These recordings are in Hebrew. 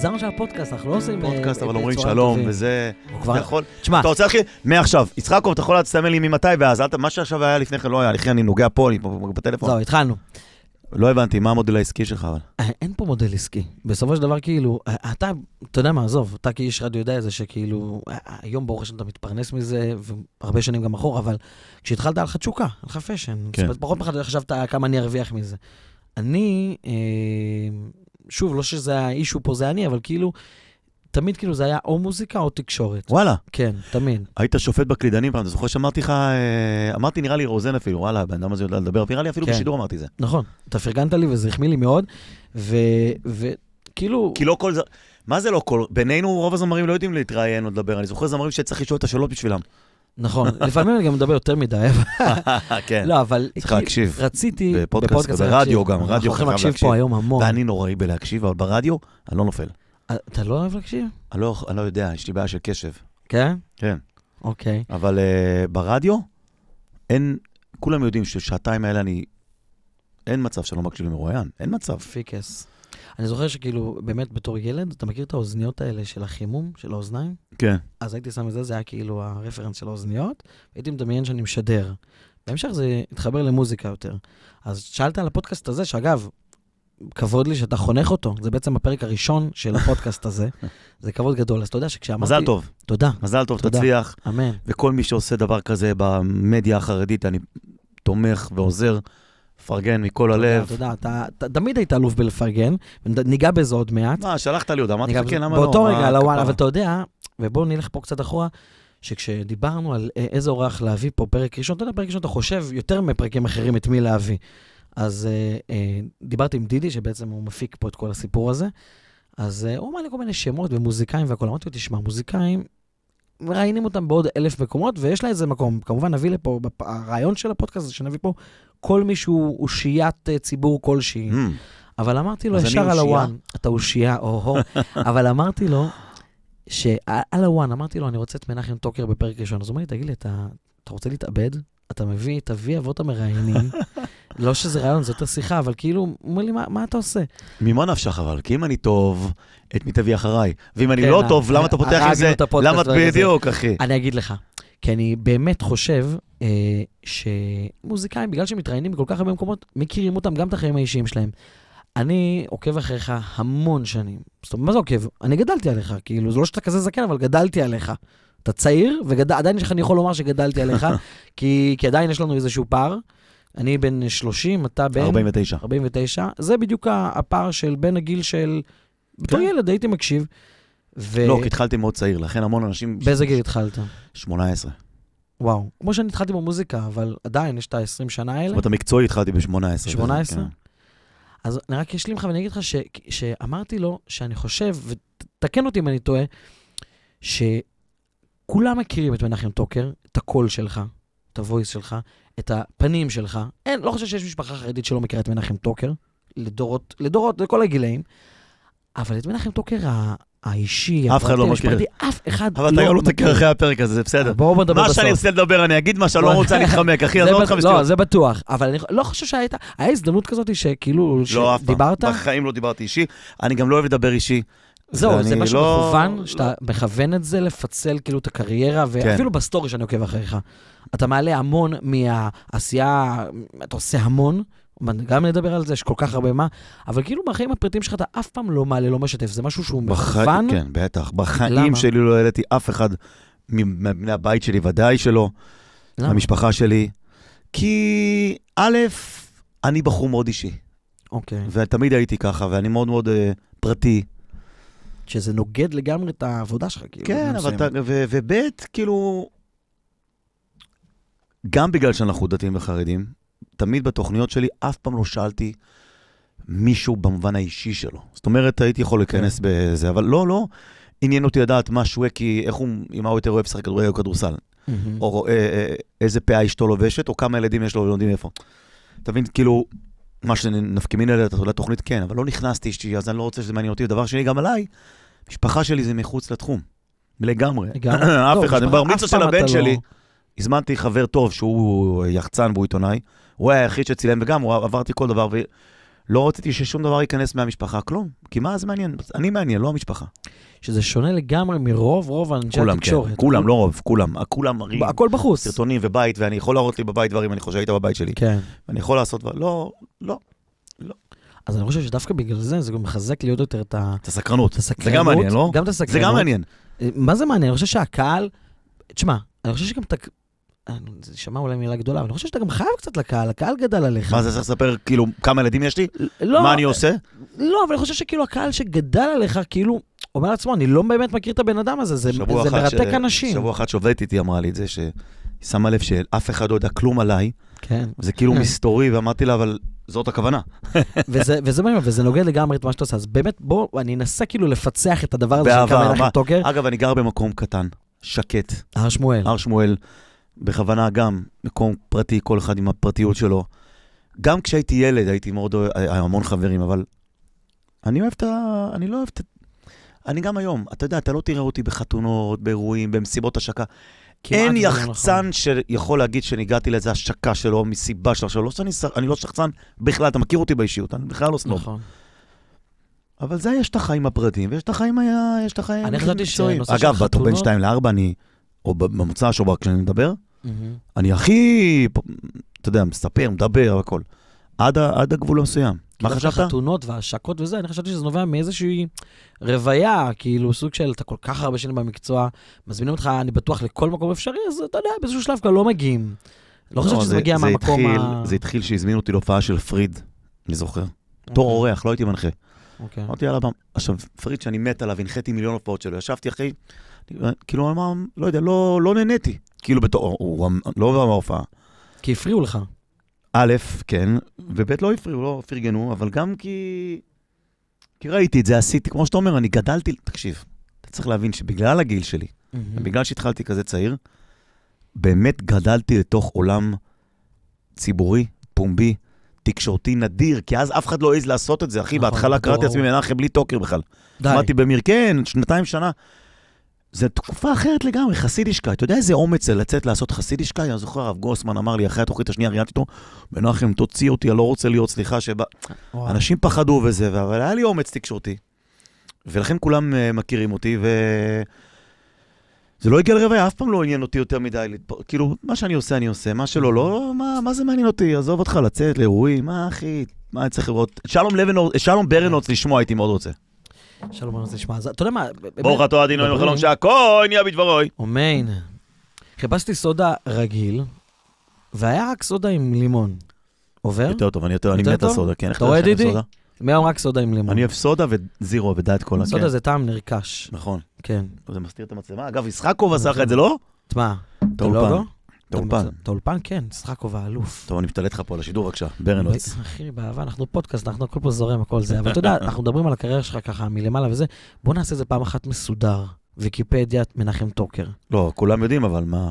חזרנו של הפודקאסט, אנחנו לא עושים... פודקאסט, אבל אומרים שלום, וזה... אתה יכול... תשמע... אתה רוצה להתחיל? מעכשיו, יצחקוב, אתה יכול להסתמל לי ממתי, ואז מה שעכשיו היה לפני כן לא היה, לפני אני נוגע פה, אני בטלפון. זהו, התחלנו. לא הבנתי, מה המודל העסקי שלך, אבל? אין פה מודל עסקי. בסופו של דבר, כאילו, אתה יודע מה, עזוב, אתה כאיש רדיו יודע איזה שכאילו, היום ברוך השם אתה מתפרנס מזה, והרבה שנים גם אחורה, אבל כשהתחלת על תשוקה, על פשן, פחות פחות חשבת כמה אני ארוויח מזה. אני, שוב, לא שזה האישו פה, זה אני, אבל כאילו, תמיד כאילו זה היה או מוזיקה או תקשורת. וואלה. כן, תמיד. היית שופט בקלידנים פעם, אתה זוכר שאמרתי לך, אמרתי נראה לי רוזן אפילו, וואלה, בן אדם הזה יודע לדבר, נראה לי אפילו בשידור אמרתי זה. נכון, אתה פרגנת לי וזה החמיא לי מאוד, וכאילו... כי לא כל זה, מה זה לא כל, בינינו רוב הזמרים לא יודעים להתראיין או לדבר, אני זוכר זמרים שצריך לשאול את השאלות בשבילם. נכון, לפעמים אני גם מדבר יותר מדי. כן. לא, אבל צריך להקשיב. רציתי בפודקאסט, ברדיו גם, רדיו אנחנו יכולים להקשיב פה היום המון. ואני נוראי בלהקשיב, אבל ברדיו אני לא נופל. אתה לא אוהב להקשיב? אני לא יודע, יש לי בעיה של קשב. כן? כן. אוקיי. אבל ברדיו, כולם יודעים ששעתיים האלה אין מצב שלא מקשיב למרואיין, אין מצב. פיקס. אני זוכר שכאילו, באמת בתור ילד, אתה מכיר את האוזניות האלה של החימום, של האוזניים? כן. אז הייתי שם את זה, זה היה כאילו הרפרנס של האוזניות, והייתי מדמיין שאני משדר. בהמשך זה התחבר למוזיקה יותר. אז שאלת על הפודקאסט הזה, שאגב, כבוד לי שאתה חונך אותו, זה בעצם הפרק הראשון של הפודקאסט הזה, זה כבוד גדול, אז אתה יודע שכשאמרתי... מזל טוב. תודה. מזל טוב, תצליח. אמן. וכל מי שעושה דבר כזה במדיה החרדית, אני תומך ועוזר, פרגן מכל הלב. תודה, אתה תמיד היית אלוף בלפרגן, וניגע בזה עוד מעט. מה, שלחת לי עוד, אמרתי לך כן, למה לא? באותו רגע, על הוואלה, אבל אתה יודע, ובואו נלך פה קצת אחורה, שכשדיברנו על איזה אורח להביא פה פרק ראשון, אתה יודע, פרק ראשון אתה חושב יותר מפרקים אחרים את מי להביא. אז דיברתי עם דידי, שבעצם הוא מפיק פה את כל הסיפור הזה, אז הוא אמר לי כל מיני שמות ומוזיקאים והכל, אמרתי לו, תשמע, מוזיקאים, מראיינים אותם בעוד 1,000 מקומות, ויש לה איזה מקום, כמובן נביא לפה, הרעיון של הפודקאסט, שנביא פה כל מישהו אושיית ציבור כלשהי, אבל אמרתי לו, ישר על הוואן, אתה אושייה, אבל אמרתי לו, שעל הוואן, אמרתי לו, אני רוצה את מנחם טוקר בפרק ראשון, אז הוא אומר לי, תגיד לי, אתה רוצה להתאבד? אתה מביא, תביא אבות המראיינים, לא שזה רעיון, זה יותר שיחה, אבל כאילו, הוא אומר לי, מה אתה עושה? ממה נפשך אבל? כי אם אני טוב, את מי תביא אחריי. ואם אני לא טוב, למה אתה פותח עם זה? למה את בדיוק, אחי? אני אגיד לך, כי אני באמת חושב שמוזיקאים, בגלל שהם מתראיינים בכל כך הרבה מקומות, מכירים אותם גם את החיים האישיים שלהם. אני עוקב אחריך המון שנים. זאת אומרת, מה זה עוקב? אני גדלתי עליך, כאילו, זה לא שאתה כזה זקן, אבל גדלתי עליך. אתה צעיר, ועדיין אני יכול לומר שגדלתי עליך, כי עדיין יש לנו איזשהו פער. אני בן 30, אתה בן... 49. 49. זה בדיוק הפער של בין הגיל של... בתור ילד הייתי מקשיב. לא, כי התחלתי מאוד צעיר, לכן המון אנשים... באיזה גיל התחלת? 18. וואו. כמו שאני התחלתי במוזיקה, אבל עדיין יש את ה-20 שנה האלה. זאת אומרת, המקצועי התחלתי ב-18. 18? אז אני רק אשלים לך ואני אגיד לך שאמרתי לו שאני חושב, ותקן אותי אם אני טועה, כולם מכירים את מנחם טוקר, את הקול שלך, את הוויס שלך, את הפנים שלך. לא חושב שיש משפחה חרדית שלא מכירה את מנחם טוקר, לדורות, לכל הגילאים, אבל את מנחם טוקר האישי, אף אחד לא מכיר. אף אחד לא מכיר. אבל אתה גם לא תכיר אחרי הפרק הזה, זה בסדר. בואו נדבר בסוף. מה שאני רוצה לדבר, אני אגיד מה שאני לא רוצה להתחמק, אחי, עזוב אותך בסדר. לא, זה בטוח, אבל אני לא חושב היה הזדמנות כזאת שכאילו, שדיברת? לא, בחיים לא דיברתי אישי, אני גם לא אוהב לדבר אישי. זהו, זה משהו מכוון, שאתה מכוון את זה לפצל כאילו את הקריירה, ואפילו בסטורי שאני עוקב אחריך. אתה מעלה המון מהעשייה, אתה עושה המון, גם לדבר על זה, יש כל כך הרבה מה, אבל כאילו בחיים הפרטים שלך אתה אף פעם לא מעלה, לא משתף, זה משהו שהוא מכוון. כן, בטח. בחיים שלי לא העליתי אף אחד מבני הבית שלי, ודאי שלא, המשפחה שלי, כי א', אני בחור מאוד אישי. אוקיי. ותמיד הייתי ככה, ואני מאוד מאוד פרטי. שזה נוגד לגמרי את העבודה שלך, כאילו. כן, וב' כאילו, גם בגלל שאנחנו דתיים וחרדים, תמיד בתוכניות שלי אף פעם לא שאלתי מישהו במובן האישי שלו. זאת אומרת, הייתי יכול להיכנס בזה, אבל לא עניין אותי לדעת מה שווקי, איך הוא, אם הוא יותר אוהב שחק כדורגל או כדורסל, או איזה פאה אשתו לובשת, או כמה ילדים יש לו ולומדים איפה. תבין, כאילו, מה שנפקימין עליה לתוכנית כן, אבל לא נכנסתי אישתי, אז אני לא רוצה שזה מעניין אותי. דבר שני, גם עליי, משפחה שלי זה מחוץ לתחום. לגמרי. אף אחד. ברמיצה של הבן שלי, הזמנתי חבר טוב שהוא יחצן והוא עיתונאי, הוא היה היחיד שצילם, וגם הוא עברתי כל דבר, לא רציתי ששום דבר ייכנס מהמשפחה, כלום. כי מה זה מעניין? אני מעניין, לא המשפחה. שזה שונה לגמרי מרוב אנשי התקשורת. כן. כולם, לא רוב, כולם מראים. הכל בחוץ. סרטונים ובית, ואני יכול להראות לי בבית דברים, אני חושב שהיית בבית שלי. כן. ואני יכול לעשות דברים, לא. אז אני חושב שדווקא בגלל זה גם מחזק להיות יותר את הסקרנות. הסקרנות. זה גם מעניין, לא? גם את הסקרנות. זה גם מעניין. מה זה מעניין? אני חושב שהקהל, תשמע, אני חושב שגם זה שמע אולי מילה גדולה, אבל אני חושב שאתה גם חייב קצת לקהל, הקהל גדל עליך. מה זה צריך לספר, כאילו, כמה ילדים יש לי? לא. מה אני עושה? לא, אבל אני חושב שכאילו הקהל שגדל עליך, כאילו, אומר לעצמו, אני לא באמת מכיר את הבן אדם הזה, זה מרתק אנשים. שבוע אחד שעובדת איתי אמרה לי את זה, ששמה לב שאף אחד לא יודע כלום עליי, כן. זה כאילו מסתורי, ואמרתי לה, אבל זאת הכוונה. וזה מעניין, וזה נוגע לגמרי את מה שאתה עושה, אז באמת בוא, אני אנסה כאילו לפצח את הדבר הזה שנקרא מנחם טוקר. אגב, אני גר במקום קטן, שקט. הר שמואל. הר שמואל, בכוונה גם, מקום פרטי, כל אחד עם הפרטיות שלו. גם כשהייתי ילד, הייתי מאוד המון חברים, אבל אני לא אוהב אני גם היום, אתה יודע, אתה לא תראה אותי בחתונות, באירועים, במסיבות השקה. אין יחצן שיכול להגיד שניגעתי לאיזה השקה שלו, מסיבה שלו. אני לא שחצן בכלל, אתה מכיר אותי באישיות, אני בכלל לא סנוב. נכון. אבל זה יש את החיים הפרטיים, ויש את החיים אני חשבתי שנושא של אגב, חתונות... בין 2 ל-4, או במוצא השובר כשאני מדבר, אני הכי, אתה יודע, מספר, מדבר, הכל. עד הגבול המסוים. מה חשבת? חתונות והשקות וזה, אני חשבתי שזה נובע מאיזושהי רוויה, כאילו סוג של, אתה כל כך הרבה שנים במקצוע, מזמינים אותך, אני בטוח לכל מקום אפשרי, אז אתה יודע, באיזשהו שלב כבר לא מגיעים. לא חושבת שזה מגיע מהמקום זה התחיל שהזמינו אותי להופעה של פריד, אני זוכר. תור אורח, לא הייתי מנחה. אמרתי עליו, עכשיו, פריד שאני מת עליו, הנחיתי מיליון הופעות שלו, ישבתי אחרי, כאילו, לא יודע, לא נהניתי. כאילו, הוא לא עבר מההופעה. כי הפריעו לך. א', כן, וב' לא הפריעו, לא פרגנו, אבל גם כי ראיתי את זה, עשיתי, כמו שאתה אומר, אני גדלתי, תקשיב, אתה צריך להבין שבגלל הגיל שלי, בגלל שהתחלתי כזה צעיר, באמת גדלתי לתוך עולם ציבורי, פומבי, תקשורתי נדיר, כי אז אף אחד לא העז לעשות את זה, אחי, בהתחלה קראתי עצמי מנחם בלי טוקר בכלל. אמרתי במרקן, 2 שנה, זו תקופה אחרת לגמרי, חסידישקה. אתה יודע איזה אומץ זה לצאת לעשות חסידישקה? אני זוכר, הרב גוסמן אמר לי, אחרי התוכנית השנייה, ראיינתי אותו, מנחם, תוציא אותי, אני לא רוצה להיות, סליחה, אנשים פחדו וזה, אבל היה לי אומץ תקשורתי. ולכן כולם מכירים אותי, זה לא הגיע לרוויה, אף פעם לא עניין אותי יותר מדי. כאילו, מה שאני עושה, אני עושה, מה שלא, לא, מה זה מעניין אותי? עזוב אותך לצאת לאירועים, מה אחי, מה אני צריך לראות? שלום ברנוץ לשמוע, הייתי מאוד רוצה. שלום, אני רוצה לשמוע. אתה יודע מה... ברוך אתה עדינו עם החלום שהכל נהיה בדברוי. אומיין. חיפשתי סודה רגיל, והיה רק סודה עם לימון. עובר? יותר טוב, אני מת הסודה, כן. אתה רואה דידי? מהיום רק סודה עם לימון. אני אוהב סודה וזירו ודעת כל הכן. סודה זה טעם נרכש. נכון. כן. זה מסתיר את המצלמה. אגב, ישחקוב עשה לך את זה, לא? תשמע, תאולפן. תאולפן, כן, ישחקוב האלוף. טוב, אני מתעלת לך פה על השידור, בבקשה. ברנוץ. אחי, באהבה, אנחנו פודקאסט, אנחנו הכל פה זורם, הכל זה. אבל אתה יודע, אנחנו מדברים על הקריירה שלך ככה מלמעלה וזה. בוא נעשה את זה פעם אחת מסודר. ויקיפדיית מנחם טוקר. לא, כולם יודעים, אבל מה...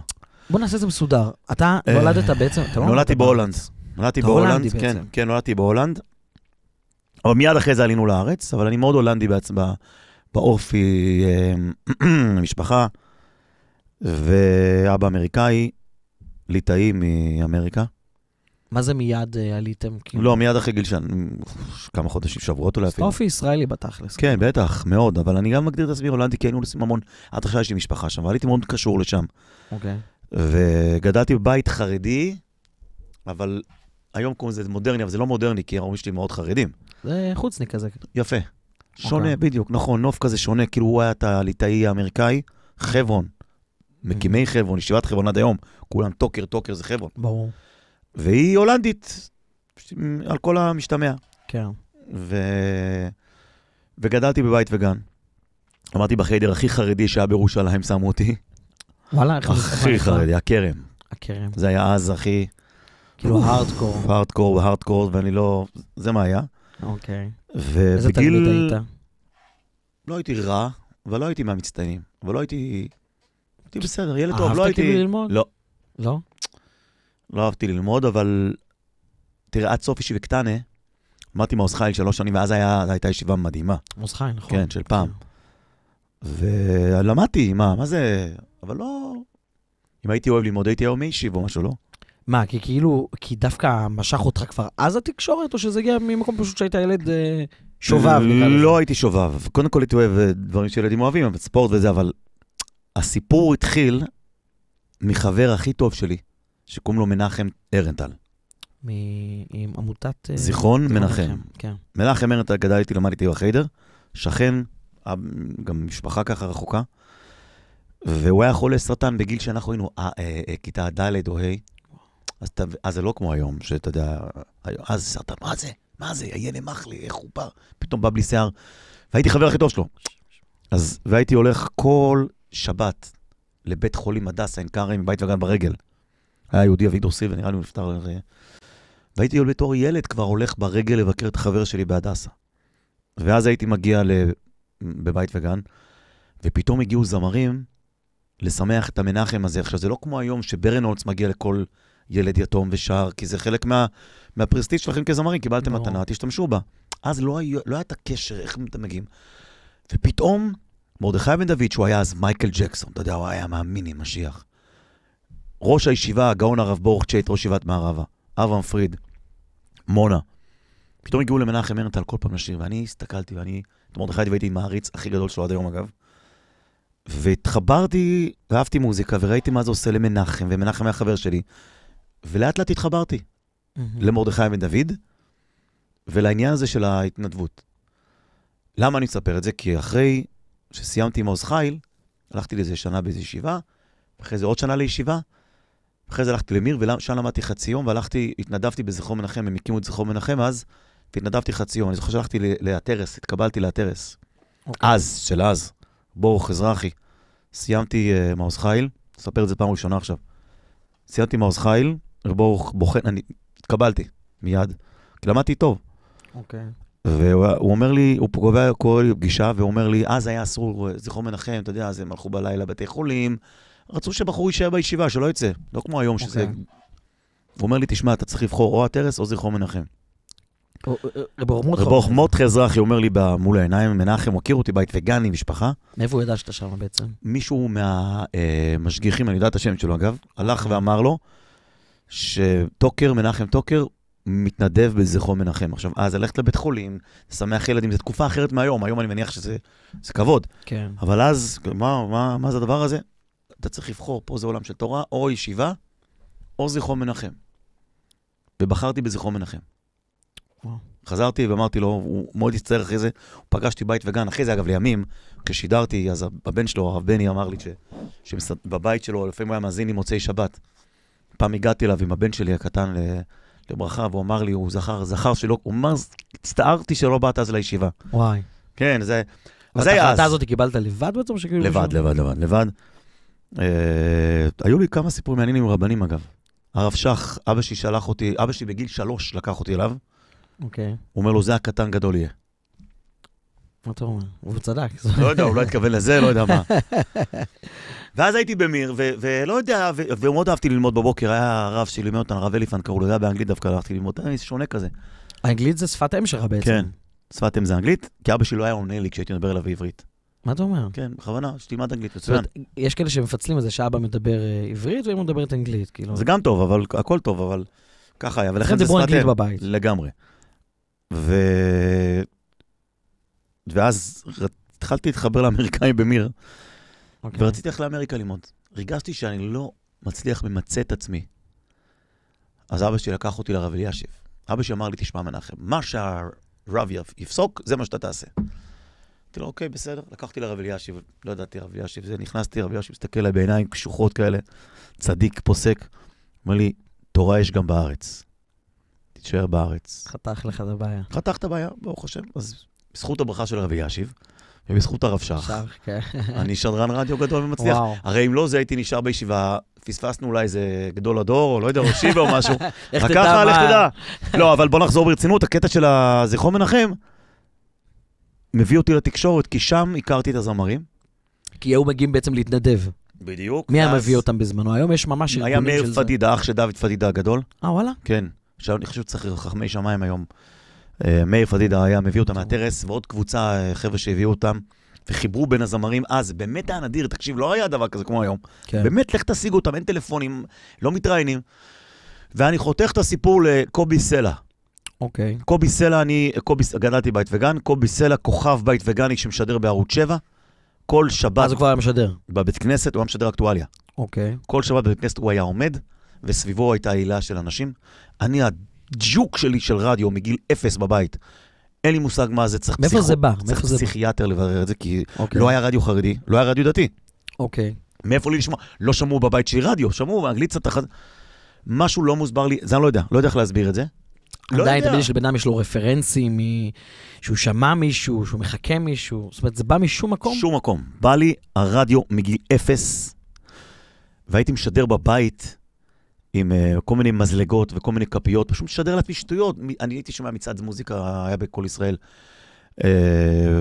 בוא נעשה את זה מסודר. אתה נולדת בעצם... נולדתי בהולנד. נולדתי בהולנד, כן, נולדתי בהולנד. אבל מיד אחרי זה עלינו לארץ, אבל אני מאוד הולנדי בעצם באופי, משפחה, ואבא אמריקאי, ליטאי מאמריקה. מה זה מיד עליתם? לא, מיד אחרי גיל כמה חודשים, שבועות אולי אפילו. אופי ישראלי בתכלס. כן, בטח, מאוד, אבל אני גם מגדיר את עצמי הולנדי, כי היינו עושים המון, עד עכשיו יש לי משפחה שם, אבל הייתי מאוד קשור לשם. אוקיי. וגדלתי בבית חרדי, אבל היום קוראים לזה מודרני, אבל זה לא מודרני, כי ההורים שלי מאוד חרדים. זה חוצניק כזה. יפה. שונה, בדיוק, נכון, נוף כזה שונה, כאילו הוא היה את הליטאי האמריקאי, חברון, מקימי חברון, ישיבת חברון עד היום, כולם טוקר זה חברון. ברור. והיא הולנדית, על כל המשתמע. כן. וגדלתי בבית וגן. אמרתי בחדר הכי חרדי שהיה בירושלים, שמו אותי. וואלה, הכי חרדי, הכרם. הכרם. זה היה אז הכי... כאילו הארדקור. הארדקור, ואני לא... זה מה היה. אוקיי. איזה תלמיד היית? לא הייתי רע, אבל לא הייתי מהמצטיינים. אבל לא הייתי... הייתי בסדר, ילד טוב, לא הייתי... אהבת כאילו ללמוד? לא. לא? לא אהבתי ללמוד, אבל... תראה, עד סוף ישיבה קטנה, אמרתי מעוז חיל 3 שנים, ואז הייתה ישיבה מדהימה. מעוז חיל, נכון. כן, של פעם. ולמדתי, מה זה... אבל לא... אם הייתי אוהב ללמוד, הייתי היום מישיב או משהו, לא? מה, כי כאילו, כי דווקא משך אותך כבר אז התקשורת, או שזה הגיע ממקום פשוט שהיית ילד שובב? לא הייתי שובב. קודם כל הייתי אוהב דברים שילדים אוהבים, ספורט וזה, אבל הסיפור התחיל מחבר הכי טוב שלי, שקוראים לו מנחם ארנטל. עם עמותת... זיכרון מנחם. כן. מנחם ארנטל גדל איתי, למדתי בחיידר, שכן, גם משפחה ככה רחוקה, והוא היה חולה סרטן בגיל שאנחנו היינו כיתה ד' או ה', אז זה לא כמו היום, שאתה יודע, אז סרטן, מה זה, הילד נמח לי, איך הוא בא, פתאום בא בלי שיער, והייתי חבר הכי טוב שלו. והייתי הולך כל שבת לבית חולים הדסה, עין כרם, מבית וגן ברגל. היה יהודי אביגדור סיל, ונראה לי הוא נפטר. והייתי בתור ילד כבר הולך ברגל לבקר את החבר שלי בהדסה. ואז הייתי מגיע בבית וגן, ופתאום הגיעו זמרים לשמח את המנחם הזה. עכשיו, זה לא כמו היום שברנולץ מגיע לכל ילד יתום ושר, כי זה חלק מהפרסטיג' שלכם כזמרים, קיבלתם מתנה, תשתמשו בה. אז לא היה את הקשר, איך אתם מגיעים. ופתאום, מרדכי בן דוד, שהוא היה אז מייקל ג'קסון, אתה יודע, הוא היה מאמין עם משיח. ראש הישיבה, הגאון הרב בורקצ'ייט, ראש ישיבת מערבה, אברהם פריד, מונה. פתאום הגיעו למנחם ארנטל כל פעם לשיר, ואני הסתכלתי, את מרדכי הייתי מעריץ הכי גדול שלו עד היום, אגב. והתחברתי, ואהבתי מוזיקה, וראיתי מה זה עושה למנחם, ומנחם היה חבר שלי, ולאט לאט התחברתי למרדכי בן דוד, ולעניין הזה של ההתנדבות. למה אני מספר את זה? כי אחרי שסיימתי עם עוז חיל, הלכתי לזה שנה באיזו ישיבה, אחרי זה עוד שנה לישיבה, אחרי זה הלכתי למיר, ושם למדתי חצי יום, התנדבתי בזכרון מנחם, הם הקימו את זכרון מנחם אז, והתנדבתי חצי יום. אני זוכר שהלכתי לאתרס, התקבלתי לאתרס. אז, ברוך אזרחי. סיימתי מעוז חיל, אספר את זה פעם ראשונה עכשיו. סיימתי מעוז חיל, ברוך בוחן, התקבלתי מיד, כי למדתי טוב. אוקיי. והוא אומר לי, הוא קובע כל פגישה, והוא אומר לי, אז היה אסור זכרון מנחם, אתה יודע, אז הם הלכו בלילה בתי חולים, רצו שבחור יישאר בישיבה, שלא יצא, לא כמו היום שזה... הוא אומר לי, תשמע, אתה צריך לבחור או התרס או זכרון מנחם. רב מותחה אזרחי אומר לי מול העיניים, מנחם, הוא הכיר אותי בית וגני, משפחה. מאיפה הוא ידע שאתה שם בעצם? מישהו מהמשגיחים, אני יודע את השם שלו אגב, הלך ואמר לו, מנחם טוקר, מתנדב בזכרון מנחם. עכשיו, אז ללכת לבית חולים, לשמח ילדים, זו תקופה אחרת מהיום, היום אני מניח שזה כבוד. כן. אבל אז, מה זה הדבר הזה? אתה צריך לבחור, פה זה עולם של תורה, או ישיבה, או זכרון מנחם. ובחרתי בזכרון מנחם. חזרתי ואמרתי לו, הוא מאוד יצטער אחרי זה, הוא פגשתי בית וגן, אחרי זה אגב לימים, כששידרתי, אז הבן שלו, הרב בני, אמר לי שבבית שלו, לפעמים הוא היה מאזין לי מוצאי שבת. פעם הגעתי אליו עם הבן שלי הקטן לברכה, והוא אמר לי, הוא זכר שלא, הוא אמר, הצטערתי שלא באת אז לישיבה. וואי. כן, זה היה אז. את ההחלטה הזאת קיבלת לבד בעצם? לבד. היו לי כמה סיפורים מעניינים עם רבנים אגב. הרב שח, אבא שלי שלח אותי, אבא שלי בגיל 3 לקח אותי אליו. אוקיי. הוא אומר לו, זה הקטן גדול יהיה. מה אתה אומר? הוא צדק. לא יודע, הוא לא התכוון לזה, לא יודע מה. ואז הייתי במיר, ולא יודע, ומאוד אהבתי ללמוד בבוקר, היה הרב שלימד אותנו, הרב אליפן קראו לו, זה היה באנגלית דווקא, הלכתי ללמוד, שונה כזה. האנגלית זה שפת אם שלך בעצם. כן, שפת אם זה אנגלית, כי אבא שלי לא היה עונה לי כשהייתי מדבר אליו בעברית. מה אתה אומר? כן, בכוונה, שתלמד אנגלית, מצוין. יש כאלה שמפצלים את זה, שאבא מדבר עברית, ואם הוא מדברת אנגלית, כאילו. זה גם טוב, אבל הכל טוב, אבל ככה היה, ולכן זה שפת אם בבית. לגמרי. ואז התחלתי להתחבר לאמריקאים במיר, ורציתי ללכת לאמריקה ללמוד. ריגשתי שאני לא מצליח ממצא את עצמי. אז אבא שלי לקח אותי לרב אלישיב. אבא שלי אמר לי, תשמע מנחם, מה שהרב יפסוק, זה מה שאתה תעשה. אמרתי לו, אוקיי, בסדר. לקחתי לרב אלישיב, לא ידעתי רב אלישיב, זה נכנסתי, רב אלישיב מסתכל עליי בעיניים קשוחות כאלה, צדיק, פוסק. אומר לי, תורה יש גם בארץ. תישאר בארץ. חתך לך את הבעיה. חתך את הבעיה, ברוך השם. אז בזכות הברכה של רב אלישיב, ובזכות הרב שח, אני שדרן רדיו גדול ומצליח. הרי אם לא זה הייתי נשאר בישיבה, פספסנו אולי איזה גדול הדור, או לא יודע, או שיבה או משהו. איך תדע מה? לא, אבל בוא נחזור ברצינות, הקטע של הזכרון מנחם, מביא אותי לתקשורת, כי שם הכרתי את הזמרים. כי היו מגיעים בעצם להתנדב. בדיוק. מי היה מביא אותם בזמנו? היום יש ממש ארגונים של זה. היה מאיר פדידה, אח של דוד פדידה הגדול. וואלה? כן. עכשיו אני חושב שצריך חכמי שמיים היום. מאיר פדידה היה מביא אותם מהטרס, ועוד קבוצה חבר'ה שהביאו אותם, וחיברו בין הזמרים אז, באמת היה נדיר, תקשיב, לא היה דבר כזה כמו היום. באמת, לך תשיגו אותם, אין טלפונים, לא מתראיינים. ואני חותך את הסיפור לקובי סלע. אוקיי. קובי סלע, גדלתי בית וגן, קובי סלע, כוכב בית וגני שמשדר בערוץ 7, כל שבת... אז הוא כבר היה משדר. בבית כנסת, הוא היה משדר אקטואליה. אוקיי. כל שבת בבית כנסת הוא היה עומד, וסביבו הייתה עילה של אנשים. אני, הג'וק שלי של רדיו, מגיל 0 בבית, אין לי מושג מה זה, צריך מאיפה זה בא? צריך פסיכיאטר לברר את זה, כי אוקיי. לא היה רדיו חרדי, לא היה רדיו דתי. אוקיי. מאיפה לי לשמוע? לא שמעו בבית שלי רדיו, שמעו באנגלית קצת אחת. משהו לא מוסבר לי, זה אני לא יודע איך להסביר את זה. עדיין תמיד של בן אדם יש לו רפרנסים, שהוא שמע מישהו, שהוא מחכה מישהו, זאת אומרת, זה בא משום מקום? שום מקום. בא לי הרדיו מגיל 0, והייתי משדר בבית עם כל מיני מזלגות וכל מיני כפיות, פשוט משדר לעצמי שטויות. אני הייתי שומע מצעד מוזיקה, היה בכל ישראל,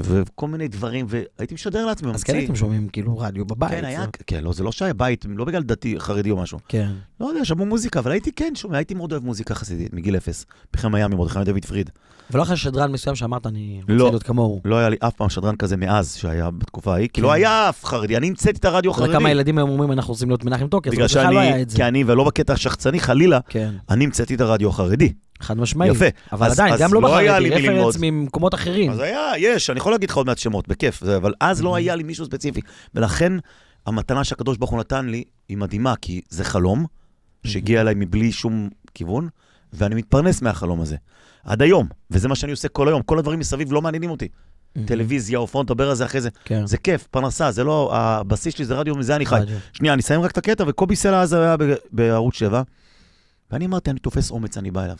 וכל מיני דברים, והייתי משדר לעצמי. אז כן הייתם שומעים כאילו רדיו בבית. כן, היה, כן, לא, זה לא שהיה בית, לא בגלל דתי, חרדי או משהו. כן. לא יודע, שמעו מוזיקה, אבל הייתי כן שומע, הייתי מאוד אוהב מוזיקה חסידית, מגיל 0, בכם מיאמי, מרדכי דוד פריד. ולא אחרי שדרן מסוים שאמרת, אני רוצה להיות כמוהו. לא היה לי אף פעם שדרן כזה מאז שהיה בתקופה ההיא, כי לא היה אף חרדי, אני המצאתי את הרדיו החרדי. כמה ילדים היום אומרים, אנחנו רוצים להיות מנחם טוקר, בגלל שאני, ולא בקטע שחצני, חלילה, אני המצאתי את הרדיו החרדי. חד משמעי. יפה. אבל עדיין, גם לא בחרדי, רפרנס ממקומות אחרים. אז יש, אני יכול להגיד לך עוד מעט שמות, בכיף, אבל אז לא היה לי מישהו ספציפי. ולכן, המתנה שהקדוש ברוך הוא נתן לי, היא מדהימה, כי זה חלום, שהגיע אליי מבלי שום כיוון, ואני מתפרנס מהחלום הזה. עד היום, וזה מה שאני עושה כל היום. כל הדברים מסביב לא מעניינים אותי. טלוויזיה, אופון, תדבר על זה אחרי זה. זה כיף, פרנסה, זה לא, הבסיס שלי זה רדיו, מזה אני חי. שנייה, אני אסיים רק את הקטע, וקובי סלע אז היה בערוץ 7, ואני אמרתי, אני תופס אומץ, אני בא אליו.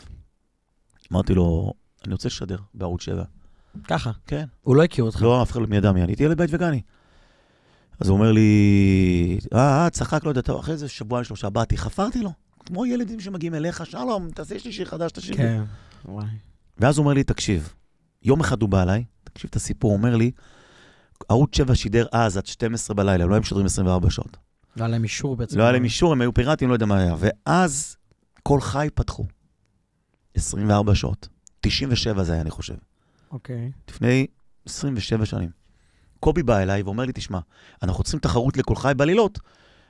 אמרתי לו, אני רוצה לשדר בערוץ 7. ככה? כן. הוא לא הכיר אותך? לא, אף אחד לא מידע מי, אני הייתי ילד בית וגני. אז הוא אומר לי, צחק, לא יודע, אחרי זה שבועיים 3 באתי, חפרתי לו. כמו ילדים שמגיעים אליך, שלום, תעשה לי שיר חדש, תשאיר לי. כן, וואי. ואז הוא אומר לי, תקשיב, יום אחד הוא בא אליי, תקשיב את הסיפור, הוא אומר לי, ערוץ 7 שידר אז עד 12 בלילה, לא היה משדרים 24 שעות. לא היה להם אישור בעצם. לא היה להם אישור, הם היו פיראטים, לא יודע מה היה. ואז כל חי פתחו. 24 שעות. 97 זה היה, אני חושב. אוקיי. לפני 27 שנים. קובי בא אליי ואומר לי, תשמע, אנחנו צריכים תחרות לכל חי בלילות.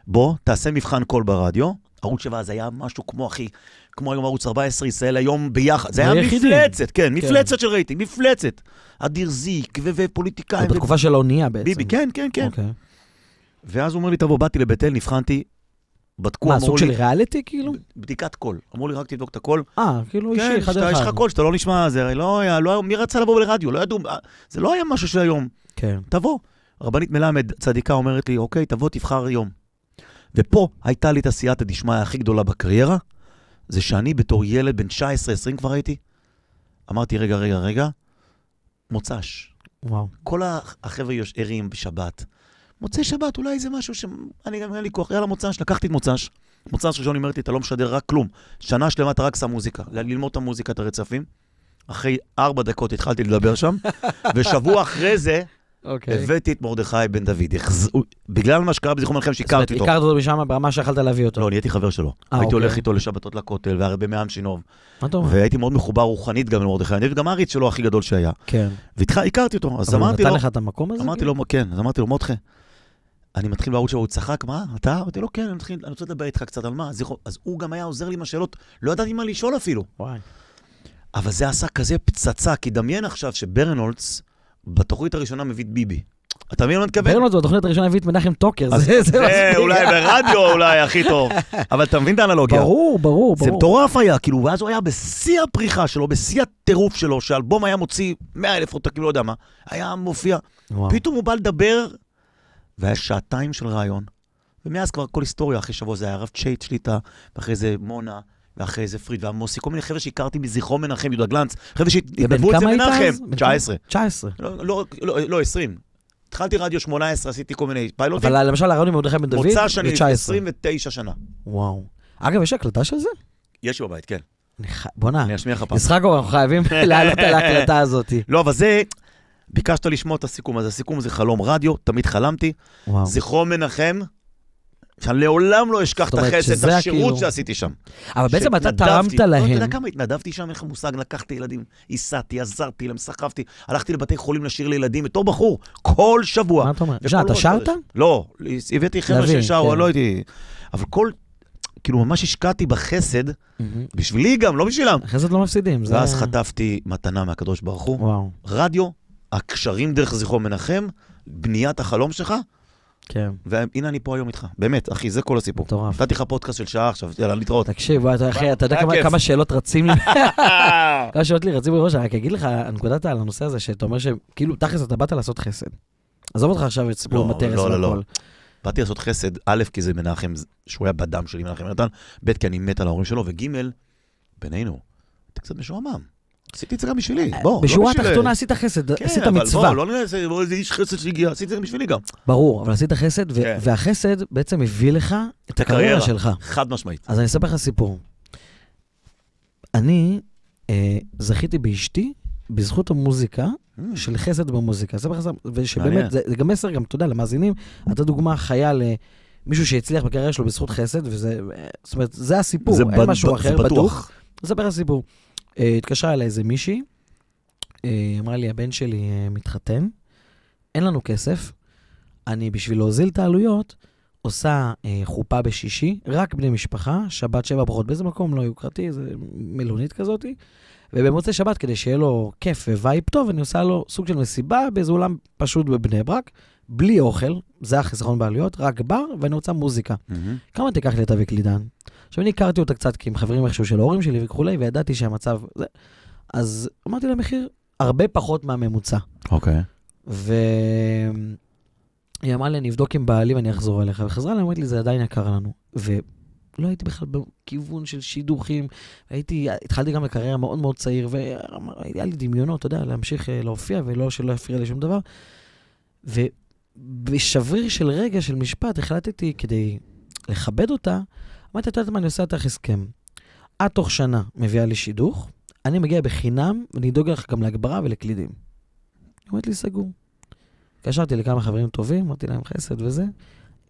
בוא, תעשה מבחן קול ברדיו. ערוץ 7 זה היה משהו כמו, אחי, כמו היום ערוץ 14, ישראל היום ביחד. זה היה מפלצת, כן, מפלצת של רייטינג, מפלצת. אדיר זיק ופוליטיקאים. בתקופה של האונייה בעצם. ביבי, כן, כן, כן. ואז הוא אומר לי, תבוא, באתי לבית אל, נבחנתי, בדקו, מה, סוג של ריאליטי כאילו? בדיקת קול. אמרו לי, רק תבדוק את הקול. כאילו אישי, אחד אחד. יש לך קול, שאתה לא נשמע, זה לא היה, מי רצה לבוא לרדיו? לא ידעו, זה לא היה משהו של היום. כן. תבוא. רבנית מלמד, צדיקה, אומרת לי, אוקיי, תבוא, תבחר יום. ופה הייתה לי את הסייעתא דשמיא הכי גדולה בקריירה, זה שאני בתור ילד בן 19-20 כבר הייתי, אמרתי, רגע, מוצ"ש. וואו. כל החבר'ה ערים בשבת. מוצאי שבת, אולי זה משהו שאני גם אין לי כוח. יאללה מוצ"ש, לקחתי את מוצ"ש. מוצ"ש ראשון אמרתי, אתה לא משדר רק כלום. שנה שלמה אתה רק שם מוזיקה. ללמוד את המוזיקה, את הרצפים. אחרי 4 דקות התחלתי לדבר שם, ושבוע אחרי זה, הבאתי את מרדכי בן דוד. בגלל מה שקרה בזיכרון מנחם שהכרתי אותו. הכרת אותו משם ברמה שיכלת להביא אותו. לא, אני הייתי חבר שלו. הייתי הולך איתו לשבתות לכותל, והרבה מעם שינוב. והייתי מאוד מחובר רוחנית גם למרדכי. אני וגם העריץ שלו הכי גדול שהיה. כן. והכרתי אותו. אז אמרתי לו... אבל נתן לך את המקום הזה? אמרתי לו, כן. אז אמרתי לו, מותחה, אני מתחיל בערוץ שבו, הוא צחק, מה? אתה? אמרתי לו, כן, אני רוצה לדבר איתך קצת על מה. אז הוא גם היה עוזר לי עם השאלות. לא ידעתי מה לשאול אפילו. וואי. אבל זה עשה כזה פצצה, כי דמיין עכשיו שברנולדס בתוכנית הראשונה מביא את ביבי. אתה מבין מה מתכוון? ברנולדס בתוכנית הראשונה מביא את מנחם טוקר. זה אולי ברדיו אולי הכי טוב. אבל אתה מבין את האנלוגיה? ברור. זה מטורף היה, כאילו, ואז הוא היה בשיא הפריחה שלו, בשיא הטירוף שלו, שהאלבום היה מוציא 100,000 עותקים, לא יודע מה, היה מופיע. פתאום הוא בא לדבר, והיה 2 של רעיון. ומאז כבר כל היסטוריה, אחרי שבוע זה היה הרב צ'ייט שליטה, ואחרי זה מונה, ואחרי זה פריד והמוסי, כל מיני חבר'ה שהכרתי מזיכרון מנחם, יהודה גלנץ, חבר'ה שהתנדבו את זה מנחם. 19. לא, 20. התחלתי רדיו 18, עשיתי כל מיני פיילוטים. אבל למשל הרדיו מרדכי בן דוד, מוצא שני, 29 שנה. וואו. אגב, יש הקלטה של זה? יש בבית, כן. בוא נע. אני אשמיע לך פעם. ישחק, אנחנו חייבים לעלות על ההקלטה הזאת. לא, אבל זה... ביקשת לשמוע את הסיכום הזה. הסיכום זה חלום רדיו, תמיד חלמתי. זיכרון מנחם, שאני לעולם לא אשכח את החסד, את השירות שעשיתי שם. אבל בעצם אתה תרמת להם. אתה יודע כמה התנדבתי שם, איך המושג, לקחתי ילדים, הסעתי, עזרתי להם, סחבתי, הלכתי לבתי חולים לשיר לילדים, בתור בחור, כל שבוע. מה אתה אומר? אתה שרת? לא, הבאתי חבר'ה ששרו, לא הייתי... אבל כאילו ממש השקעתי בחסד, בשבילי גם, לא בשבילם. חסד לא מפסידים. ואז חטפתי מתנה מהקדוש ברוך הוא. וואו. רדיו, הקשרים דרך זכרו מנחם, בניית החלום שלך, כן. והנה אני פה היום איתך. באמת, אחי, זה כל הסיפור. מטורף. נתתי לך פודקאסט של שעה עכשיו, יאללה, להתראות. תקשיב, אחי, אתה יודע כמה שאלות רצים לי? כמה שאלות לי רצים בראש, אני רק אגיד לך, הנקודת על הנושא הזה, שאתה אומר שכאילו, תכלס, אתה באת לעשות חסד. עזוב אותך עכשיו את סיפור מטרס והכל. באתי לעשות חסד, א', כי זה מנחם, שהוא היה בדם שלי, מנחם נתן, ב', כי אני מת על ההורים שלו, וג', בינינו, אתה קצת משועמם. עשיתי את זה גם בשבילי, בוא. בשורה התחתונה עשית חסד, עשית מצווה. כן, אבל בוא, לא ננסה, בוא, איזה איש חסד שהגיע, עשיתי את זה גם בשבילי גם. ברור, אבל עשית חסד, והחסד בעצם הביא לך את הקריירה שלך. חד משמעית. אז אני אספר לך סיפור. אני זכיתי באשתי, בזכות המוזיקה, של חסד במוזיקה. ושבאמת, זה גם מסר, גם תודה, למאזינים, אתה דוגמה חיה למישהו שהצליח בקריירה שלו בזכות חסד, וזה, זאת אומרת, זה הסיפור, אין משהו אחר, בטוח. זה ספר הסיפור. התקשרה אליי איזה מישהי, אמרה לי, הבן שלי מתחתן, אין לנו כסף, אני בשביל להוזיל את העלויות, עושה חופה בשישי, רק בני משפחה, שבת 7 ברכות, באיזה מקום לא יוקרתי, זה מלונית כזאת, ובמוצאי שבת, כדי שיהיה לו כיף ווייב טוב, אני עושה לו סוג של מסיבה, באיזה אולם פשוט בבני ברק, בלי אוכל, זה החיסכון בעלויות, רק בר, ואני רוצה מוזיקה. כמה תיקח לי את אבי קלידן? עכשיו, אני הכרתי אותה קצת, כי עם חברים איכשהו של ההורים שלי וכולי, וידעתי שהמצב זה. אז אמרתי לה מחיר הרבה פחות מהממוצע. אוקיי. והיא אמרה לי, אני אבדוק עם בעלי ואני אחזור אליך. וחזרה לה, אמרת לי, זה עדיין יקר לנו. ולא הייתי בכלל בכיוון של שידוכים. התחלתי גם לקריירה מאוד מאוד צעיר, והיה לי דמיונות, אתה יודע, להמשיך להופיע, ולא שלא יפריע לי שום דבר. ובשבריר של רגע של משפט, החלטתי כדי לכבד אותה, אמרתי, אתה יודעת מה, אני עושה איתך הסכם. עד תוך שנה מביאה לי שידוך, אני מגיע בחינם, ואני אדאוג לך גם להגברה ולקלידים. היא אומרת לי, סגור. קשרתי לכמה חברים טובים, אמרתי להם חסד וזה,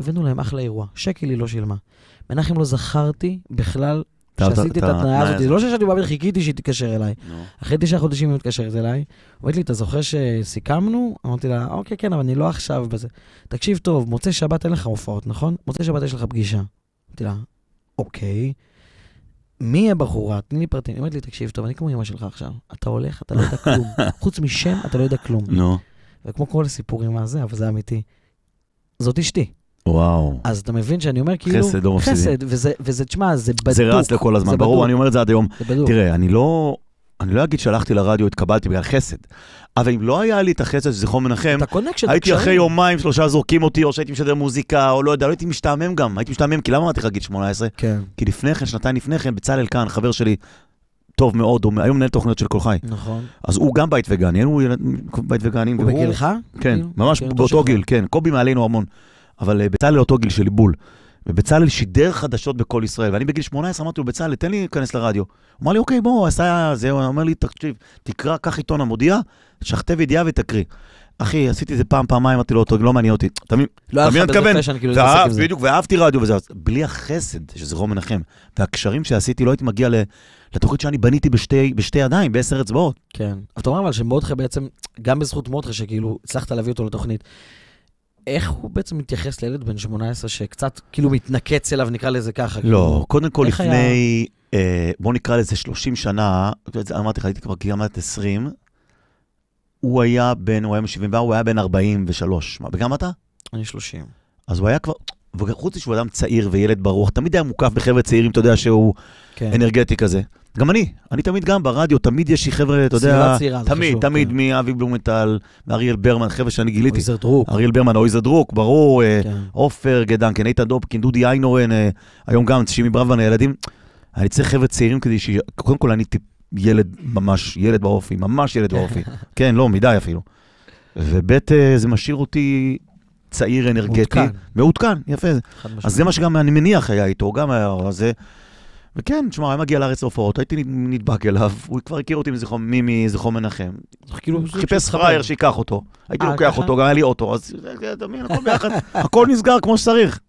הבאנו להם אחלה אירוע. שקל היא לא שילמה. מנחם לא זכרתי בכלל שעשיתי את התנאה הזאת. זה לא שישבתי בבית, חיכיתי שהיא תתקשר אליי. אחרי 9 חודשים היא מתקשרת אליי, אומרת לי, אתה זוכר שסיכמנו? אמרתי לה, אוקיי, כן, אבל אני לא עכשיו בזה. תקשיב טוב, מוצאי שבת אין לך הופעות, נכון? מוצאי שבת יש לך פגישה. אמרתי לה, אוקיי, מי הבחורה? תני לי פרטים. היא אומרת לי, תקשיב טוב, אני כמו אמא שלך עכשיו. אתה הולך, אתה לא יודע כלום. חוץ משם, אתה לא יודע כלום. נו. וכמו כל הסיפורים מהזה, אבל זה אמיתי. זאת אשתי. וואו. אז אתה מבין שאני אומר כאילו, חסד, לא מפסידים. חסד, וזה, תשמע, זה בדוק. זה רץ לכל הזמן, ברור, אני אומר את זה עד היום. זה בדוק. תראה, אני לא אגיד שהלכתי לרדיו, התקבלתי בגלל חסד. אבל אם לא היה לי את החסד שזכרו מנחם, הייתי אחרי יומיים, 3 זורקים אותי, או שהייתי משדר מוזיקה, או לא יודע, לא הייתי משתעמם גם. הייתי משתעמם, כי למה אמרתי לך גיל 18? כן. כי לפני כן, שנתיים לפני כן, בצלאל כאן, חבר שלי, טוב מאוד, הוא היום מנהל תוכניות של כל חי. נכון. אז הוא גם בית וגן, הוא בית וגנים. הוא בגילך? כן, ממש באותו גיל, כן. קובי מעלינו המון. אבל בצלאל אותו גיל שלי בול. ובצלאל שידר חדשות בכל ישראל. ואני בגיל 18 אמרתי לו, בצלאל, תן לי להיכנס לרדיו. הוא אמר לי, אוקיי, בוא, עשה זה. הוא אומר לי, תקשיב, תקרא, קח עיתון המודיע, שכתב ידיעה ותקריא. אחי, עשיתי את זה פעמיים, אמרתי לו, אותו, לא מעניין אותי. תמיד מתכוון. בדיוק, ואהבתי רדיו וזה. בלי החסד, שזכרו מנחם, והקשרים שעשיתי, לא הייתי מגיע לתוכנית שאני בניתי בשתי ידיים, ב10 אצבעות. כן. אתה אומר אבל שמודחה בעצם, גם בזכות מודחה, שכאילו הצלחת להביא אותו לתוכנית, איך הוא בעצם מתייחס לילד בן 18 שקצת כאילו מתנקץ אליו, נקרא לזה ככה? לא, קודם כל לפני, בוא נקרא לזה 30 שנה, אמרתי לך, הייתי כבר כמעט 20, הוא היה בן 74, הוא היה בן 43. וגם אתה? אני 30. אז הוא היה כבר, וחוץ שהוא אדם צעיר וילד ברוח, תמיד היה מוקף בחבר'ה צעירים, אתה יודע שהוא אנרגטי כזה. גם אני תמיד גם ברדיו, תמיד יש לי חבר'ה, אתה יודע, תמיד, מאבי בלומנטל, מאריאל ברמן, חבר'ה שאני גיליתי. אויזר דרוק. אריאל ברמן, אויזר דרוק, ברור, אופר גדן, כן, איתן דופקין, דודי איינורן, היום גם, שימי ברוון, הילדים. אני צריך חבר'ה צעירים כדי קודם כל אני ילד ממש, ילד באופי, ממש ילד באופי. כן, לא, מדי אפילו. ובית זה משאיר אותי צעיר אנרגטי. מעודכן, יפה. אז זה מה שגם אני מניח היה איתו, גם היה זה. וכן, תשמע, היה מגיע לארץ ההופעות, הייתי נדבק אליו, הוא כבר הכיר אותי מזכרו מנחם. חיפש פרייר שיקח אותו. הייתי לוקח אותו, גם היה לי אוטו, אז אתה מבין, הכל ביחד, הכל נסגר כמו שצריך.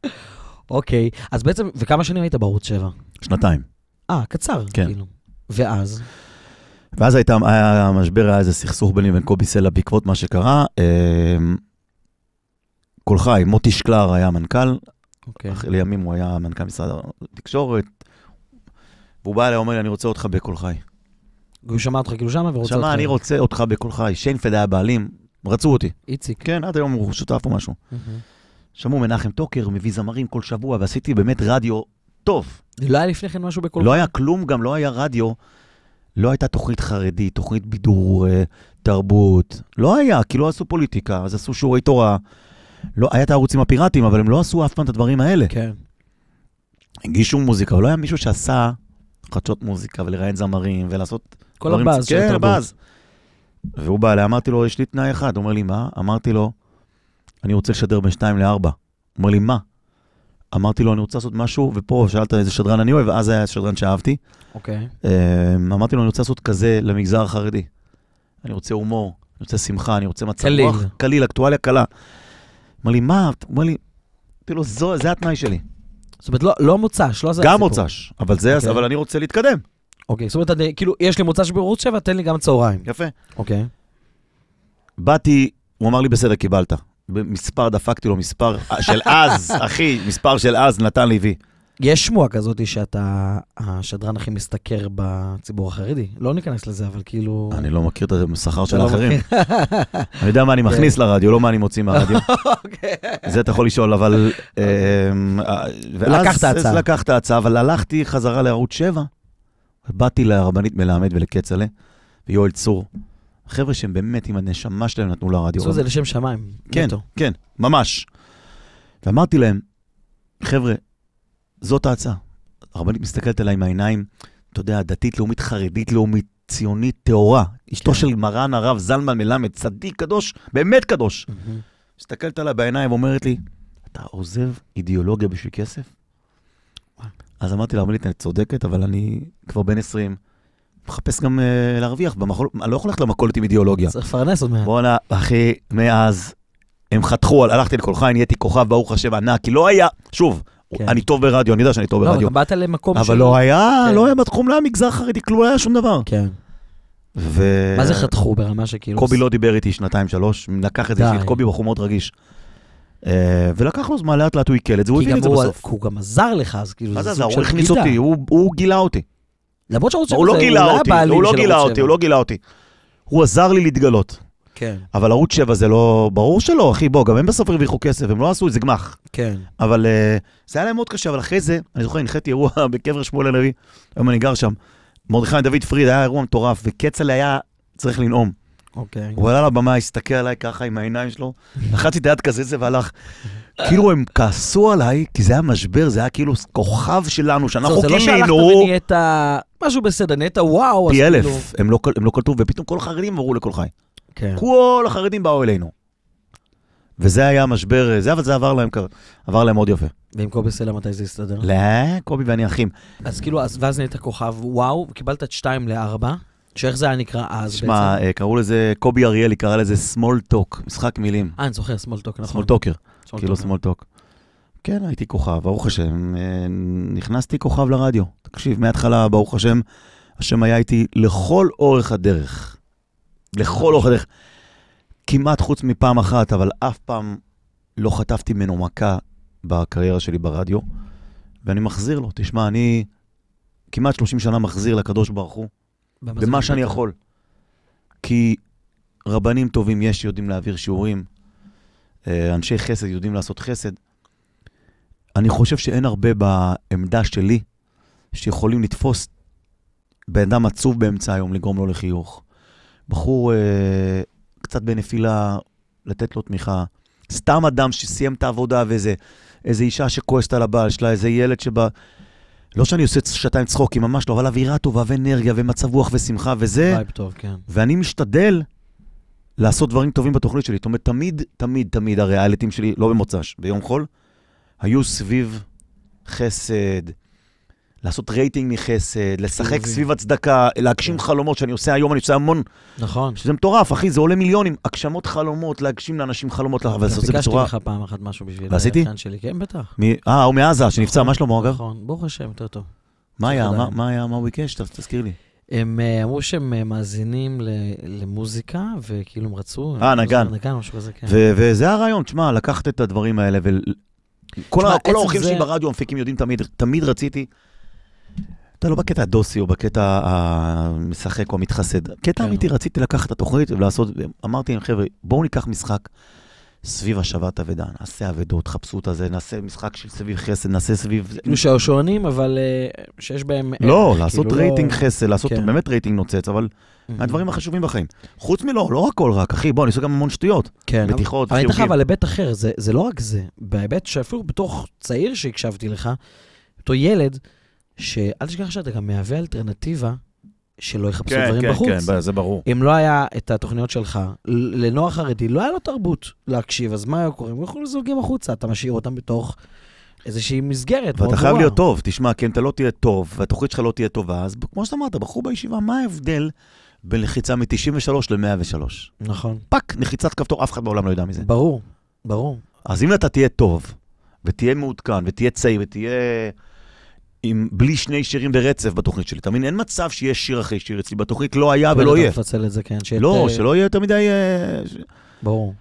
אוקיי, אז בעצם, וכמה שנים היית בערוץ 7? 2. קצר, כן. כאילו. ואז? ואז היה המשבר, היה איזה סכסוך ביני ובין קובי סלע בעקבות מה שקרה. כל חי, מוטי שקלר היה מנכ"ל, אוקיי. לימים הוא היה מנכ"ל משרד התקשורת, והוא בא אליי, אומר לי, אני רוצה אותך בכל חי. הוא שמע אותך כאילו שמה ורוצה אותך. שמע, אני רוצה אותך בכל חי. שיינפלד היה בעלים, רצו אותי. איציק. כן, עד היום הוא שותף או משהו. שמעו מנחם טוקר, מביא זמרים כל שבוע, ועשיתי באמת רדיו טוב. לא היה לפני כן משהו בכל לא היה כלום, גם לא היה רדיו. לא הייתה תוכנית חרדית, תוכנית בידור, תרבות. לא היה, כי לא עשו פוליטיקה, אז עשו שיעורי תורה. לא, היה את הערוצים הפיראטיים, אבל הם לא עשו אף פעם את הדברים האלה. כן. הגישו מוזיקה, אבל לא היה מישהו שעשה חדשות מוזיקה ולראיין זמרים ולעשות... כל הבאז של התרבות. באז. והוא בא אליי, אמרתי לו, יש לי תנאי אחד. הוא אומר לי, מה? אמרתי לו, אני רוצה לשדר בין 2 ל-4. הוא אומר לי, מה? אמרתי לו, אני רוצה לעשות משהו, ופה שאלת איזה שדרן אני אוהב, ואז היה שדרן שאהבתי. אוקיי. אמרתי לו, אני רוצה לעשות כזה למגזר החרדי. אני רוצה הומור, אני רוצה שמחה, אני רוצה מצב קליל. רוח, קליל, אקטואליה קלה. אמר לי, מה? הוא אומר לי, תראו, זה התנאי שלי. זאת אומרת, לא מוצש, לא זה גם הסיפור. מוצש, אבל אני רוצה להתקדם. אוקיי, זאת אומרת, כאילו, יש לי מוצש בערוץ 7, תן לי גם צהריים. יפה. אוקיי. באתי, הוא אמר לי, בסדר, קיבלת. במספר דפקתי לו, מספר של אז, אחי, מספר של אז נתן לי וי. יש שמועה כזאת שאתה השדרן הכי מסתכר בציבור החרדי. לא ניכנס לזה, אבל כאילו... אני לא מכיר את השכר של האחרים. אני יודע מה אני מכניס לרדיו, לא מה אני מוציא מהרדיו. זה אתה יכול לשאול, אבל... לקחת הצעה. לקחת הצעה, אבל הלכתי חזרה לערוץ 7, ובאתי לרבנית מלמד ולקצלה, ויואל צור. חבר'ה שהם באמת עם הנשמה שלהם נתנו לרדיו. עשו זה לשם שמיים. כן, כן, ממש. ואמרתי להם, חבר'ה, זאת ההצעה. הרבנית מסתכלת עליי עם העיניים, אתה יודע, דתית, לאומית, חרדית, לאומית, ציונית, תאורה. אשתו של מרן הרב זלמן מלמד, צדיק קדוש, באמת קדוש. מסתכלת עליי בעיניים ואומרת לי, אתה עוזב אידיאולוגיה בשביל כסף? אז אמרתי להרבנית, אני צודקת, אבל אני כבר בן 20, מחפש גם להרוויח, אני לא יכול ללכת למכולת עם אידיאולוגיה. צריך לפרנס עוד מעט. בוא'נה, אחי, מאז הם חתכו, הלכתי לכל חי, נהייתי כוכב, ברוך השם, ענק, כי לא היה, שוב, אני טוב ברדיו, אני יודע שאני טוב ברדיו. לא, באת למקום אבל לא היה בתחום למגזר חרדי, כלום לא היה שום דבר. כן. מה זה חתכו ברמה שכאילו... קובי לא דיבר איתי 2-3, לקח את זה, קובי בחור מאוד רגיש. ולקח לו זמן, לאט לאט הוא עיקל את זה, הוא הבין את זה בסוף. הוא גם עזר לך, אז כאילו זה סוג של הוא הכניס אותי, הוא גילה אותי. למרות שערוץ 7 הוא לא גילה אותי, הוא לא גילה אותי. הוא עזר לי להתגלות. כן. אבל ערוץ 7 זה לא, ברור שלא, אחי, בוא, גם הם בסוף הרוויחו כסף, הם לא עשו איזה גמח. כן. אבל זה היה להם מאוד קשה, אבל אחרי זה, אני זוכר, הנחתי אירוע בקבר שמואל הנביא, היום אני גר שם, מרדכי דוד פריד, היה אירוע מטורף, וקצלה היה צריך לנאום. אוקיי. הוא עלה לבמה, הסתכל עליי ככה עם העיניים שלו, לחצתי את היד כזה זה והלך. כאילו הם כעסו עליי, כי זה היה משבר, זה היה כאילו כוכב שלנו, שאנחנו זה לא שהלכת ונהיית משהו בסדר, נהיית וואו. פי 1000, הם לא קלטו, ופתאום כל החרדים עברו לכל חי. כל החרדים באו אלינו. וזה היה משבר, אבל זה עבר להם מאוד יפה. ועם קובי סלע מתי זה יסתדר? לא, קובי ואני אחים. אז כאילו, ואז נהיית כוכב וואו, וקיבלת את 2-4, שאיך זה היה נקרא אז בעצם? שמע, קראו לזה, קובי אריאלי קרא לזה small talk, משחק מילים. אני זוכר, small talk, נכון. small talker, כאילו small talk. כן, הייתי כוכב, ברוך השם, נכנסתי כוכב לרדיו. תקשיב, מההתחלה, ברוך השם, השם היה איתי לכל אורך הדרך. לכל אורך הדרך. כמעט חוץ מפעם אחת, אבל אף פעם לא חטפתי ממנו מכה בקריירה שלי ברדיו, ואני מחזיר לו. תשמע, אני כמעט 30 שנה מחזיר לקדוש ברוך הוא, במה שאני יכול. כי רבנים טובים יש שיודעים להעביר שיעורים, אנשי חסד יודעים לעשות חסד. אני חושב שאין הרבה בעמדה שלי שיכולים לתפוס בן אדם עצוב באמצע היום, לגרום לו לחיוך. בחור קצת בנפילה, לתת לו תמיכה. סתם אדם שסיים את העבודה ואיזה אישה שכועסת על הבעל שלה, איזה ילד שבא... לא שאני עושה שעתיים צחוקים, ממש לא, אבל אווירה טובה ואנרגיה ומצב רוח ושמחה וזה. וייב טוב, כן. ואני משתדל לעשות דברים טובים בתוכנית שלי. זאת אומרת, תמיד הריאליטים שלי, לא במוצ"ש, ביום חול, היו סביב חסד, לעשות רייטינג מחסד, לשחק סביב הצדקה, להגשים חלומות שאני עושה היום, אני עושה המון. נכון. שזה מטורף, אחי, זה עולה מיליונים. הגשמות חלומות, להגשים לאנשים חלומות, אבל לעשות זה בצורה... ביקשתי לך פעם אחת משהו בשביל... ועשיתי? כן, בטח. הוא מעזה, שנפצע, מה שלמה, אגב? נכון, ברוך השם, יותר טוב. מה היה? מה הוא ביקש? תזכיר לי. הם אמרו שהם מאזינים למוזיקה, וכאילו הם רצו... נגן. נגן, משהו כזה, כן. וזה הרעיון, תשמע, לקחת את הדברים האלה כל האורחים שלי ברדיו המפיקים יודעים תמיד רציתי, אתה לא בקטע הדוסי או בקטע המשחק או המתחסד, קטע אמיתי רציתי לקחת את התוכנית ולעשות, אמרתי להם חבר'ה, בואו ניקח משחק סביב השבת אבדה, נעשה אבדות, חפשו את הזה, נעשה משחק של סביב חסד, נעשה סביב... כאילו שעשועונים, אבל שיש בהם... לא, לעשות רייטינג חסד, לעשות באמת רייטינג נוצץ, אבל מהדברים החשובים בחיים. חוץ מלא, לא הכל רק, אחי, בוא, ניסו גם המון שטויות. כן, בטיחות, אבל אני אתך אבל היבט אחר, זה לא רק זה, בהיבט שאפילו בתוך צעיר שהקשבתי לך, אותו ילד, שאל תשכח שאתה גם מהווה אלטרנטיבה, שלא יחפשו דברים בחוץ. כן, זה ברור. אם לא היה את התוכניות שלך, לנוער חרדי, לא היה לו תרבות להקשיב, אז מה היה קורה? הם יכולו לזוגים החוצה, אתה משאיר אותם בתוך איזושהי מסגרת. ואתה חייב להיות טוב, תשמע, כי אם אתה לא תהיה טוב, והתוכנית שלך לא תהיה טובה, אז כמו שאתה אמרת, בחור בישיבה, מה ההבדל בין לחיצה מ-93 ל-103? נכון. פק, לחיצת כפתור, אף אחד בעולם לא יודע מזה. ברור, ברור. אז אם אתה תהיה טוב, ותהיה מעודכן, ותהיה צעיר, ותהיה... בלי שני שירים ברצף בתוכנית שלי. תמיד אין מצב שיש שיר אחרי שיר אצלי. בתוכנית לא היה ולא יהיה. תפצל את זה, כן. לא, שלא יהיה יותר מדי... ברור.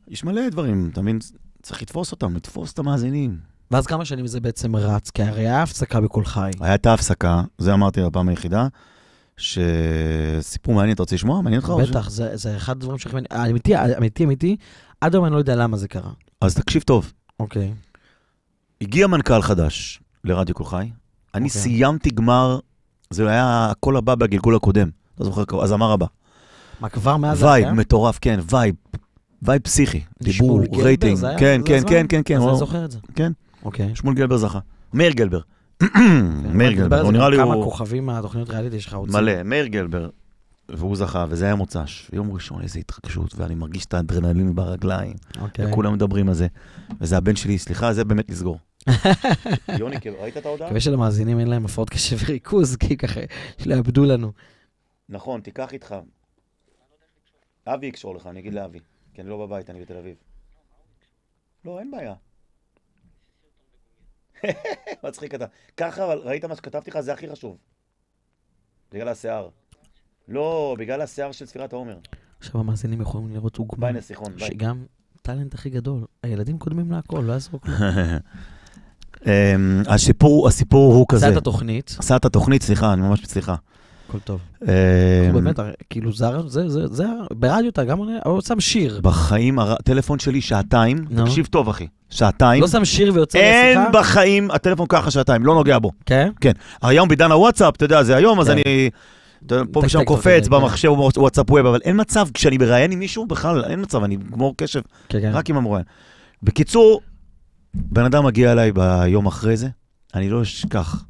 יש מלא דברים, תמיד צריך לתפוס אותם, לתפוס את המאזינים. ואז כמה שנים זה בעצם רץ? כי הרי היה הפסקה בכל חי. הייתה הפסקה, זה אמרתי בפעם היחידה, שסיפור מעניין, אתה רוצה לשמוע? מעניין אותך? בטח, זה אחד הדברים שהכי מעניין. אמיתי, עד היום אני לא יודע למה זה קרה. אז תקשיב טוב. אוקיי. הגיע מנכ"ל חדש לרדיו כל חי. אני סיימתי גמר, זה היה הכל הבא בגלגול הקודם. אתה זוכר, אז אמר הבא. מה, כבר מאז זה היה? וייב, מטורף, כן, וייב פסיכי. דיבור, רייטינג. כן. אז אני זוכר את זה. כן. אוקיי. שמואל גלבר זכה. מאיר גלבר. מאיר גלבר. הוא נראה לי כמה כוכבים מהתוכניות ריאליטי שלך רוצים. מלא, מאיר גלבר. והוא זכה, וזה היה מוצ"ש. ויום ראשון, איזו התרגשות, ואני מרגיש את האדרנלין ברגליים. וכולם מדברים על זה. וזה הבן שלי, סליחה, זה באמת לסגור. יוני, ראית את ההודעה? מקווה שלמאזינים אין להם הפרעות קשב וריכוז, כי ככה שלאבדו לנו. נכון, תיקח איתך. אבי יקשור לך, אני אגיד לאבי. כי אני לא בבית, אני בתל אביב. לא, אין בעיה. מצחיק אתה. ככה, אבל ראית מה שכתבתי לך, זה הכי חשוב. בגלל השיער. לא, בגלל השיער של ספירת העומר. עכשיו המאזינים יכולים לראות דוגמה. ביי נסיכון, ביי. שגם טלנט הכי גדול. הילדים קודמים להכל, לא יעזור כלום. הסיפור הוא כזה. עשה את התוכנית. עשה את התוכנית, סליחה, אני ממש מצליחה. הכל טוב. באמת, כאילו זה, ברדיו אתה גם הוא שם שיר. בחיים, הטלפון שלי שעתיים, תקשיב טוב אחי, שעתיים. לא שם שיר ויוצא לשיחה? אין בחיים, הטלפון ככה שעתיים, לא נוגע בו. כן? כן. היום בעידן הוואטסאפ, אתה יודע, זה היום, אז אני פה ושם קופץ במחשב וואטסאפ ווב, אבל אין מצב, כשאני מראיין עם מישהו, בכלל אין מצב, אני גמור קשב, רק עם המראיין. בקיצור, בן אדם מגיע אליי ביום אחרי זה, אני לא אשכח.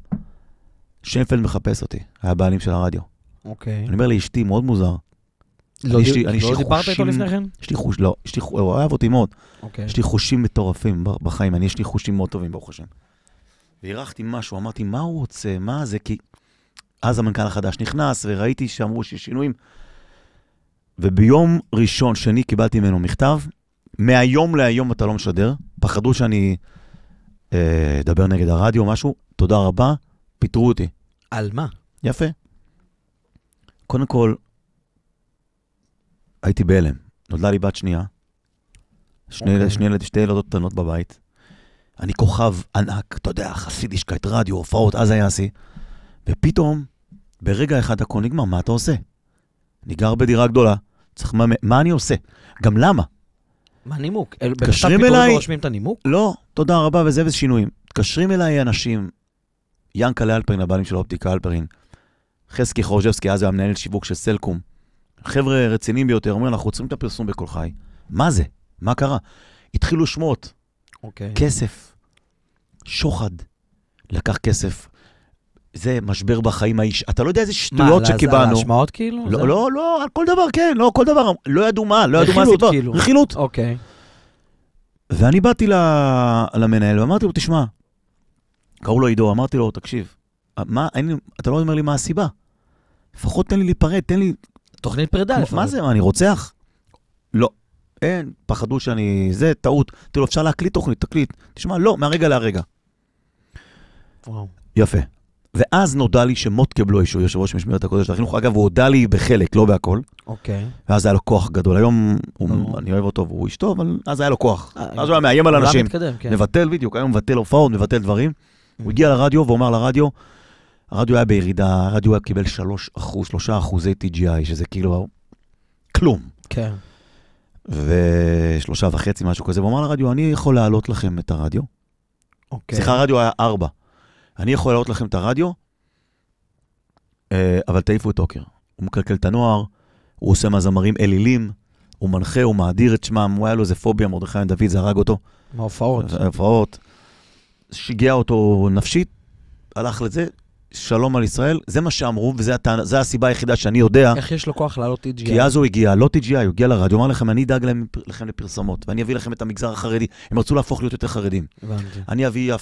שיינפלד מחפש אותי, היה בעלים של הרדיו. אוקיי. אני אומר לאשתי, מאוד מוזר. לא דיברת איתו לפני כן? יש לי חוש, לא, הוא אוהב אותי מאוד. יש לי חושים מטורפים בחיים, יש לי חושים מאוד טובים ברוך השם. והירחתי משהו, אמרתי, מה הוא רוצה, מה זה, כי אז המנכ"ל החדש נכנס, וראיתי שאמרו שיש שינויים. וביום ראשון, שני, קיבלתי ממנו מכתב, מהיום להיום אתה לא משדר, פחדו שאני אדבר נגד הרדיו או משהו, תודה רבה, פיטרו אותי. על מה? יפה. קודם כל, הייתי בהלם. נולדה לי בת שנייה, שתי ילדות קטנות בבית. אני כוכב ענק, אתה יודע, חסידישקייט, רדיו, הופעות, אז היה עשי. ופתאום, ברגע אחד הכל נגמר, מה אתה עושה? אני גר בדירה גדולה, צריך מה אני עושה? גם למה? מה נימוק? תקשרים אליי... לא רושמים את הנימוק? לא, תודה רבה, וזה שינויים. תקשרים אליי אנשים, ינקלה אלפרין, הבעלים של האופטיקה אלפרין, חזקי חורז'בסקי, אז היה מנהל שיווק של סלקום, חבר'ה רציניים ביותר, אומרים, אנחנו עוצרים את הפרסום בכל חי. מה זה? מה קרה? התחילו שמות. כסף. שוחד. לקח כסף. זה משבר בחיים האיש. אתה לא יודע איזה שטויות שקיבלנו. מה, על השמעות כאילו? לא, על כל דבר, כן. לא, כל דבר. לא ידעו מה רכילות כאילו. רכילות. אוקיי. ואני באתי למנהל ואמרתי לו, תשמע, קראו לו עידו, אמרתי לו, תקשיב, אתה לא אומר לי מה הסיבה. לפחות תן לי להיפרד, תן לי... תוכנית פרידה לפחות. מה זה, מה, אני רוצח? לא. אין, פחדו שאני... זה טעות. תראו, אפשר להקליט תוכנית, תקליט. תשמע, לא, מהרגע להרגע. וואו. יפה. ואז נודע לי שמוטקה בלוי, שהוא יושב ראש משמרת הקודש של החינוך, אגב, הוא הודע לי בחלק, לא בהכל. אוקיי. ואז היה לו כוח גדול. היום, אני אוהב אותו, והוא אשתו, אבל אז היה לו כוח. אז הוא היה מאיים על אנשים. מבטל בדיוק, היום מבטל הופעות, מבטל דברים. הוא הגיע לרדיו ואומר לרדיו, הרדיו היה בירידה, הרדיו היה קיבל 3% TGI, שזה כאילו כלום. כן. ו3.5 משהו כזה, ואומר לרדיו, אני יכול להעלות לכם את הרדיו. סליחה, הרדיו היה 4. אני יכול להעלות לכם את הרדיו, אבל תעיפו את טוקר. הוא מקלקל את הנוער, הוא עושה מהזמרים אלילים, הוא מנחה, הוא מאדיר את שמם, הוא היה לו איזה פוביה, מרדכי דוד, זה הרג אותו. מההופעות. שיגע אותו נפשית, הלך לזה, שלום על ישראל, זה מה שאמרו, וזו הסיבה היחידה שאני יודע. איך יש לו כוח לעלות TGI? כי אז הוא הגיע, לא TGI, הוא הגיע לרדיו, הוא אמר לכם, אני אדאג לכם לפרסמות, ואני אביא לכם את המגזר החרדי, הם רצו להפוך להיות יותר חרדים. אני אביא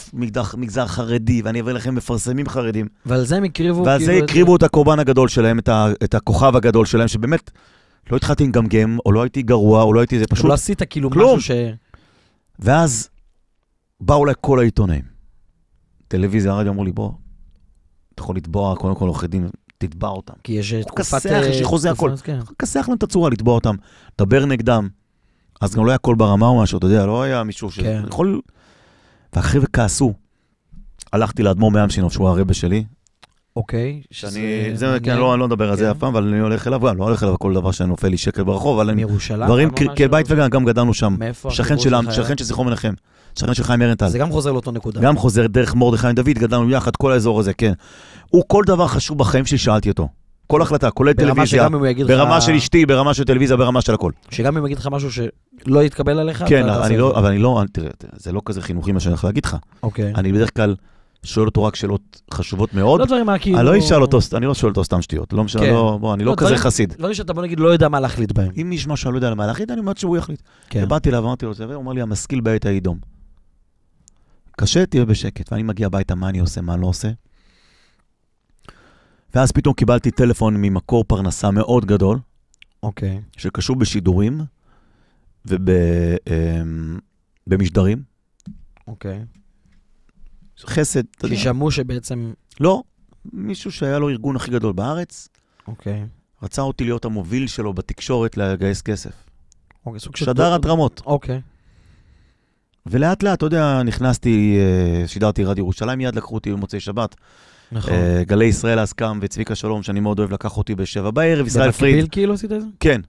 מגזר חרדי, ואני אביא לכם מפרסמים חרדים. ועל זה הם הקריבו... ועל זה הקריבו את הקורבן הגדול שלהם, את הכוכב הגדול שלהם, שבאמת לא התחלתי עם גמגם, או לא הייתי גרוע, או לא הייתי זה פשוט... לא עשית כאילו משהו ש... ואז באו אליי כל העיתונאים. טלוויזיה, הרדיו אמרו לי, בוא, אתה יכול לתבוע, קודם כל עורכי דין, תתבע אותם. כי יש תקופת... כסח, יש לי חוזה הכל. כסח להם את הצורה, לתבוע אותם, דבר נגדם. אז גם לא היה קול ברמה או משהו, אתה יודע, לא היה מישהו שיכול... ואחרי וכעסו, הלכתי לאדמו"ר מעמשינוב, שהוא הרבה שלי. אוקיי. זה, כן, אני לא מדבר על זה אף פעם, אבל אני הולך אליו, לא הולך אליו כל דבר שאני נופל לי שקל ברחוב, אבל מירושלים? דברים כבית וגם, גם גדלנו שם. שכן שזכרו מנחם. שכן של חיים ארנטל. זה גם חוזר לאותו נקודה. גם חוזר דרך מרדכי דוד, גדלנו יחד, כל האזור הזה, כן. הוא כל דבר חשוב בחיים שלי, שאלתי אותו. כל החלטה, כולל טלוויזיה, ברמה של אשתי, ברמה של טלוויזיה, ברמה של הכל. שגם אם הוא יגיד לך משהו שלא יתקבל עליך, כן, אבל אני לא, תראה, זה לא כזה חינוכי מה שאני הולך להגיד לך. אני בדרך כלל שואל אותו רק שאלות חשובות מאוד. לא דברים מהכאילו... אני לא שואל אותו סתם שטויות. לא משנה, אני לא כזה חסיד. דברים שאתה בוא נגיד לא יודע מה להחליט בהם. אם יש משהו לא יודע מה להחליט, אני אומר שהוא יחליט. ובאתי אליו, אמרתי לו, הוא אומר לי, המשכיל בעת הידום. קשה, תהיה בשקט. ואני מגיע הביתה, מה אני עושה, מה אני לא עושה. ואז פתאום קיבלתי טלפון ממקור פרנסה מאוד גדול. אוקיי. שקשור בשידורים ובמשדרים. אוקיי. חסד. ששמעו שבעצם... לא, מישהו שהיה לו ארגון הכי גדול בארץ. אוקיי. רצה אותי להיות המוביל שלו בתקשורת לגייס כסף. אוקיי, סוג שדר התרמות. אוקיי. ולאט לאט, אתה יודע, נכנסתי, שידרתי רדיו ירושלים, מיד לקחו אותי במוצאי שבת. נכון. גלי ישראל אז קם, וצביקה שלום, שאני מאוד אוהב, לקח אותי ב7 בערב, ישראל פריד. במקביל כאילו עשית את זה? כן.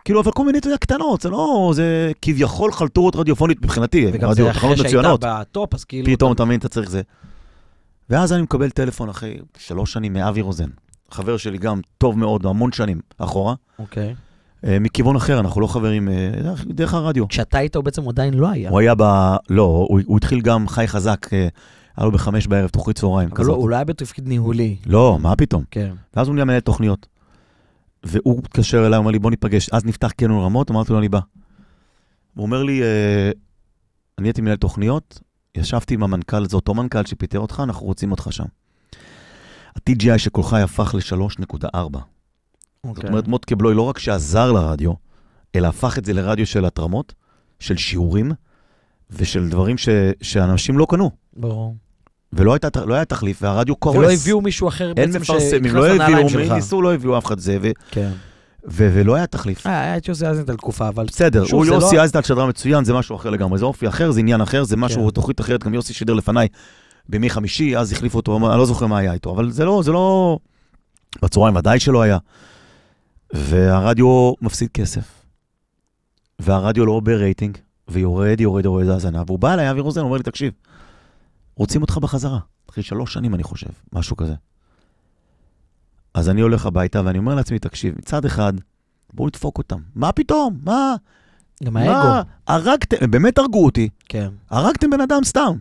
כאילו, אבל כל מיני, אתה יודע, קטנות, זה לא, זה כביכול חלטורות רדיופונית מבחינתי. וגם זה אחרי שהייתה בטופ, אז כאילו... פתאום, אתה מבין, אתה צריך זה. ואז אני מקבל טלפון אחרי 3 שנים מאבי רוזן. חבר שלי גם טוב מאוד, המון שנים אחורה. אוקיי. מכיוון אחר, אנחנו לא חברים, דרך הרדיו. כשאתה היית, הוא בעצם עדיין לא היה. הוא היה לא, הוא התחיל גם חי חזק, היה לו ב5 בערב, תוכנית צהריים כזאת. הוא לא היה בתפקיד ניהולי. לא, מה פתאום? כן. ואז הוא נהיה מנהל תוכניות. והוא התקשר אליי, הוא אומר לי, בוא ניפגש. אז נפתח קניון רמות, אמרתי לו, אני בא. הוא אומר לי, אני הייתי מנהל תוכניות, ישבתי עם המנכ"ל, זה אותו מנכ"ל שפיטר אותך, אנחנו רוצים אותך שם. ה-TGI שכל חי הפך ל3.4. זאת אומרת, מוטקה בלוי לא רק שעזר לרדיו, אלא הפך את זה לרדיו של התרמות, של שיעורים, ושל דברים שאנשים לא קנו. ברור. ולא היה תחליף, והרדיו קורס. ולא הביאו מישהו אחר בעצם מפרסמים, לא הביאו, ניסו, לא הביאו אף אחד זה, כן. ולא היה תחליף. היה את יוסי אייזנטל תקופה, אבל... בסדר, הוא יוסי אייזנטל שדר מצוין, זה משהו אחר לגמרי, זה אופי אחר, זה עניין אחר, זה משהו, תוכנית אחרת, גם יוסי שידר לפניי בימי חמישי, אז החליפו אותו, אני לא זוכר מה היה איתו, אבל זה לא... בצהריים ודאי שלא היה. והרדיו מפסיד כסף. והרדיו לא ברייטינג, ויורד האזנה, והוא בא אליי, אבי רוזן, אומר לי, תקשיב, רוצים אותך בחזרה. אחרי 3 שנים, אני חושב, משהו כזה. אז אני הולך הביתה, ואני אומר לעצמי, תקשיב, מצד אחד, בואו לדפוק אותם. מה פתאום? מה? גם האגו. הרגתם, באמת הרגו אותי. כן. הרגתם בן אדם סתם.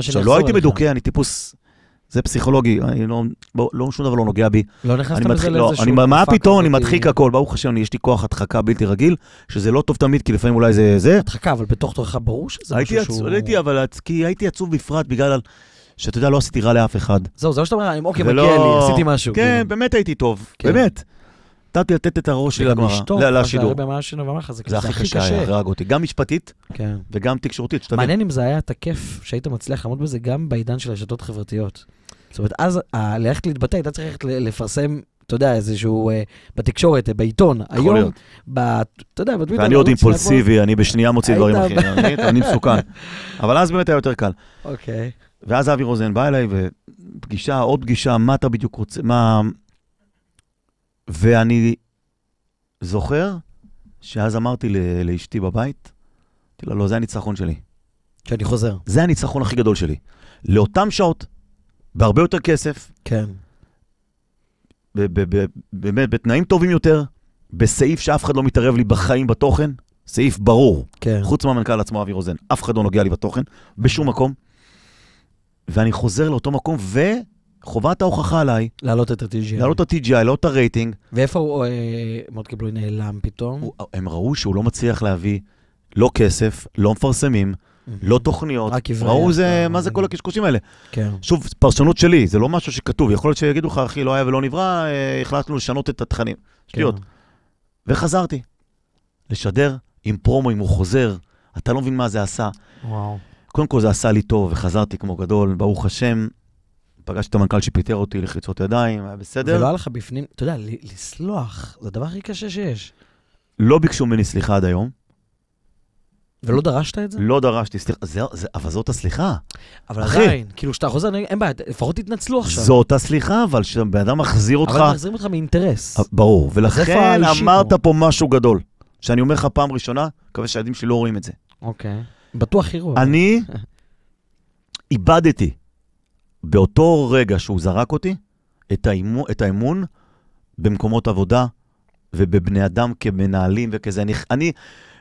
שלא הייתי מדוקא, אני טיפוס, זה פסיכולוגי, לא שום דבר לא נוגע בי. לא נכנסת בזה לאיזשהו... מה פתאום, אני מדחיק הכל, ברוך השם, יש לי כוח הדחקה בלתי רגיל, שזה לא טוב תמיד, כי לפעמים אולי זה... הדחקה, אבל בתוך תורך ברור שזה משהו שהוא... הייתי, אבל כי הייתי עצוב בפרט בגלל שאתה יודע, לא עשיתי רע לאף אחד. זהו, זה לא שאתה אומר, אוקיי, מגיע לי, עשיתי משהו. כן, באמת הייתי טוב, באמת. נתתי לתת את הראש שלי לשידור. זה הכי קשה, הרג אותי. גם משפטית וגם תקשורתית. מעניין אם זה היה תקף שהיית מצליח לעמוד בזה גם בעידן של הרשתות חברתיות. זאת אומרת, אז ללכת להתבטא, הייתה צריך לפרסם, אתה יודע, איזשהו, בתקשורת, בעיתון. יכול להיות. אתה יודע, בטוויטר. ואני עוד אימפולסיבי, אני בשנייה מוציא דברים אחרים, אני מסוכן. אבל אז באמת היה יותר קל. אוקיי. ואז אבי רוזן בא אליי, ופגישה, עוד פגישה, מה אתה בדיוק רוצה, ואני זוכר שאז אמרתי לאשתי בבית, אמרתי לה, לא, זה הניצחון שלי. שאני חוזר. זה הניצחון הכי גדול שלי. לאותם שעות, בהרבה יותר כסף, כן. באמת, בתנאים טובים יותר, בסעיף שאף אחד לא מתערב לי בחיים בתוכן, סעיף ברור, כן. חוץ מהמנכ"ל עצמו אבי רוזן, אף אחד לא נוגע לי בתוכן, בשום מקום, ואני חוזר לאותו מקום, וחובת ההוכחה עליי, להעלות את ה-TGI. להעלות את ה-TGI, להעלות את הרייטינג. ואיפה הוא, מוטקה בלוי נעלם פתאום? הם ראו שהוא לא מצליח להביא לא כסף, לא מפרסמים, לא תוכניות. ראו מה זה כל הקשקושים האלה. כן. שוב, פרשנות שלי, זה לא משהו שכתוב. יכול להיות שיגידו לך, אחי, לא היה ולא נברא, החלטנו לשנות את התכנים. שטויות. וחזרתי. לשדר עם פרומו, אם הוא חוזר, אתה לא מבין מה זה עשה. וואו. קודם כל זה עשה לי טוב, וחזרתי כמו גדול, ברוך השם. פגשתי את המנכ"ל שפיטר אותי לחיצות ידיים, היה בסדר. ולא היה לך בפנים, אתה יודע, לסלוח, זה הדבר הכי קשה שיש. לא ביקשו ממני סליחה עד היום. ולא דרשת את זה? לא דרשתי, סליחה, אבל זאת הסליחה. אבל עדיין, כאילו שאתה חוזר, אין בעיה, לפחות תתנצלו עכשיו. זאת הסליחה, אבל כשבן אדם מחזיר אותך... אבל מחזירים אותך מאינטרס. ברור, ולכן אמרת פה משהו גדול, שאני אומר לך פעם ראשונה, מקווה שהילדים שלי לא רואים את זה. אוקיי. בטוח יראו. אני איבדתי באותו רגע שהוא זרק אותי, את האמון במקומות עבודה, ובבני אדם כמנהלים וכזה.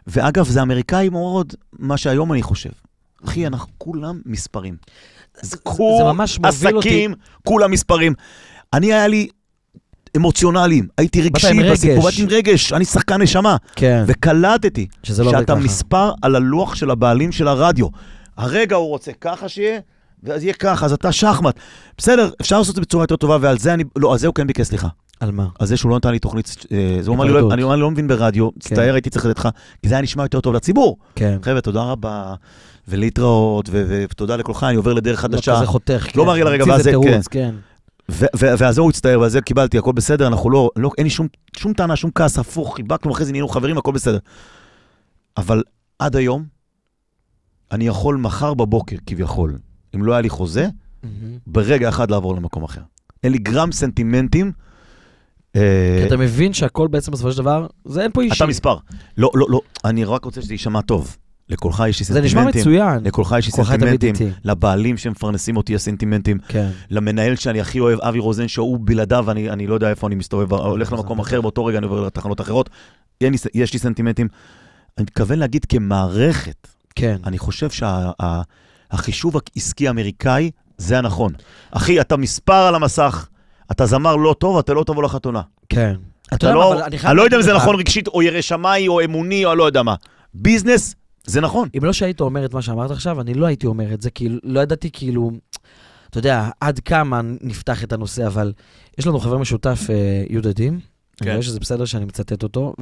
ואגב, זה אמריקאי מאוד, מה שהיום אני חושב. אחי, אנחנו כולם מספרים. זה ממש מוביל אותי. עסקים, כולם מספרים. אני היה לי אמוציונליים, הייתי רגשי בסיפור, הייתי עם רגש, אני שחקן נשמה. כן. וקלטתי שאתה מספר על הלוח של הבעלים של הרדיו. הרגע הוא רוצה ככה שיהיה, ואז יהיה ככה, אז אתה שחמט. בסדר, אפשר לעשות את זה בצורה יותר טובה, ועל זה לא, על זה הוא כן ביקש, סליחה. על מה? על זה שהוא לא נתן לי תוכנית, זה אומר לי, אני לא מבין ברדיו, תצטער, הייתי צריך לתת לך, כי זה היה נשמע יותר טוב לציבור. כן. חבר'ה, תודה רבה, ולהתראות, ותודה לכולך, אני עובר לדרך חדשה. לא כזה חותך, לא מראה לרגע, ואז כן. ואז הוא הצטער, ואז קיבלתי, הכל בסדר, אנחנו לא, אין לי שום טענה, שום כעס, הפוך, חיבקנו, אחרי זה נהיינו חברים, הכל בסדר. אבל עד היום, אני יכול מחר בבוקר, כביכול, אם לא היה לי חוזה, ברגע אחד לעבור למקום אחר. אין לי גרם סנטימנטים, כי אתה מבין שהכל בעצם בסופו של דבר, זה אין פה אישי. אתה מספר. לא, אני רק רוצה שזה יישמע טוב. לכולך יש לי סנטימנטים. זה נשמע מצוין. לכולך יש לי סנטימנטים. לבעלים שמפרנסים אותי הסנטימנטים. למנהל שאני הכי אוהב, אבי רוזן, שהוא בלעדיו, אני לא יודע איפה אני מסתובב, הולך למקום אחר, באותו רגע אני עובר לתחנות אחרות. יש לי סנטימנטים. אני מתכוון להגיד כמערכת. אני חושב שהחישוב העסקי האמריקאי, זה הנכון. אחי, אתה מספר על המסך, אתה זמר לא טוב, אתה לא תבוא לחתונה. כן. אני לא יודע אם זה נכון רגשית, או ירא שמאי, או אמוני, או לא יודע מה. ביזנס, זה נכון. אם לא שהיית אומר את מה שאמרת עכשיו, אני לא הייתי אומר את זה, כי לא ידעתי כאילו, אתה יודע, עד כמה נפתח את הנושא, אבל יש לנו חבר משותף, יהודדים, אני חושב שזה בסדר שאני מצטט אותו,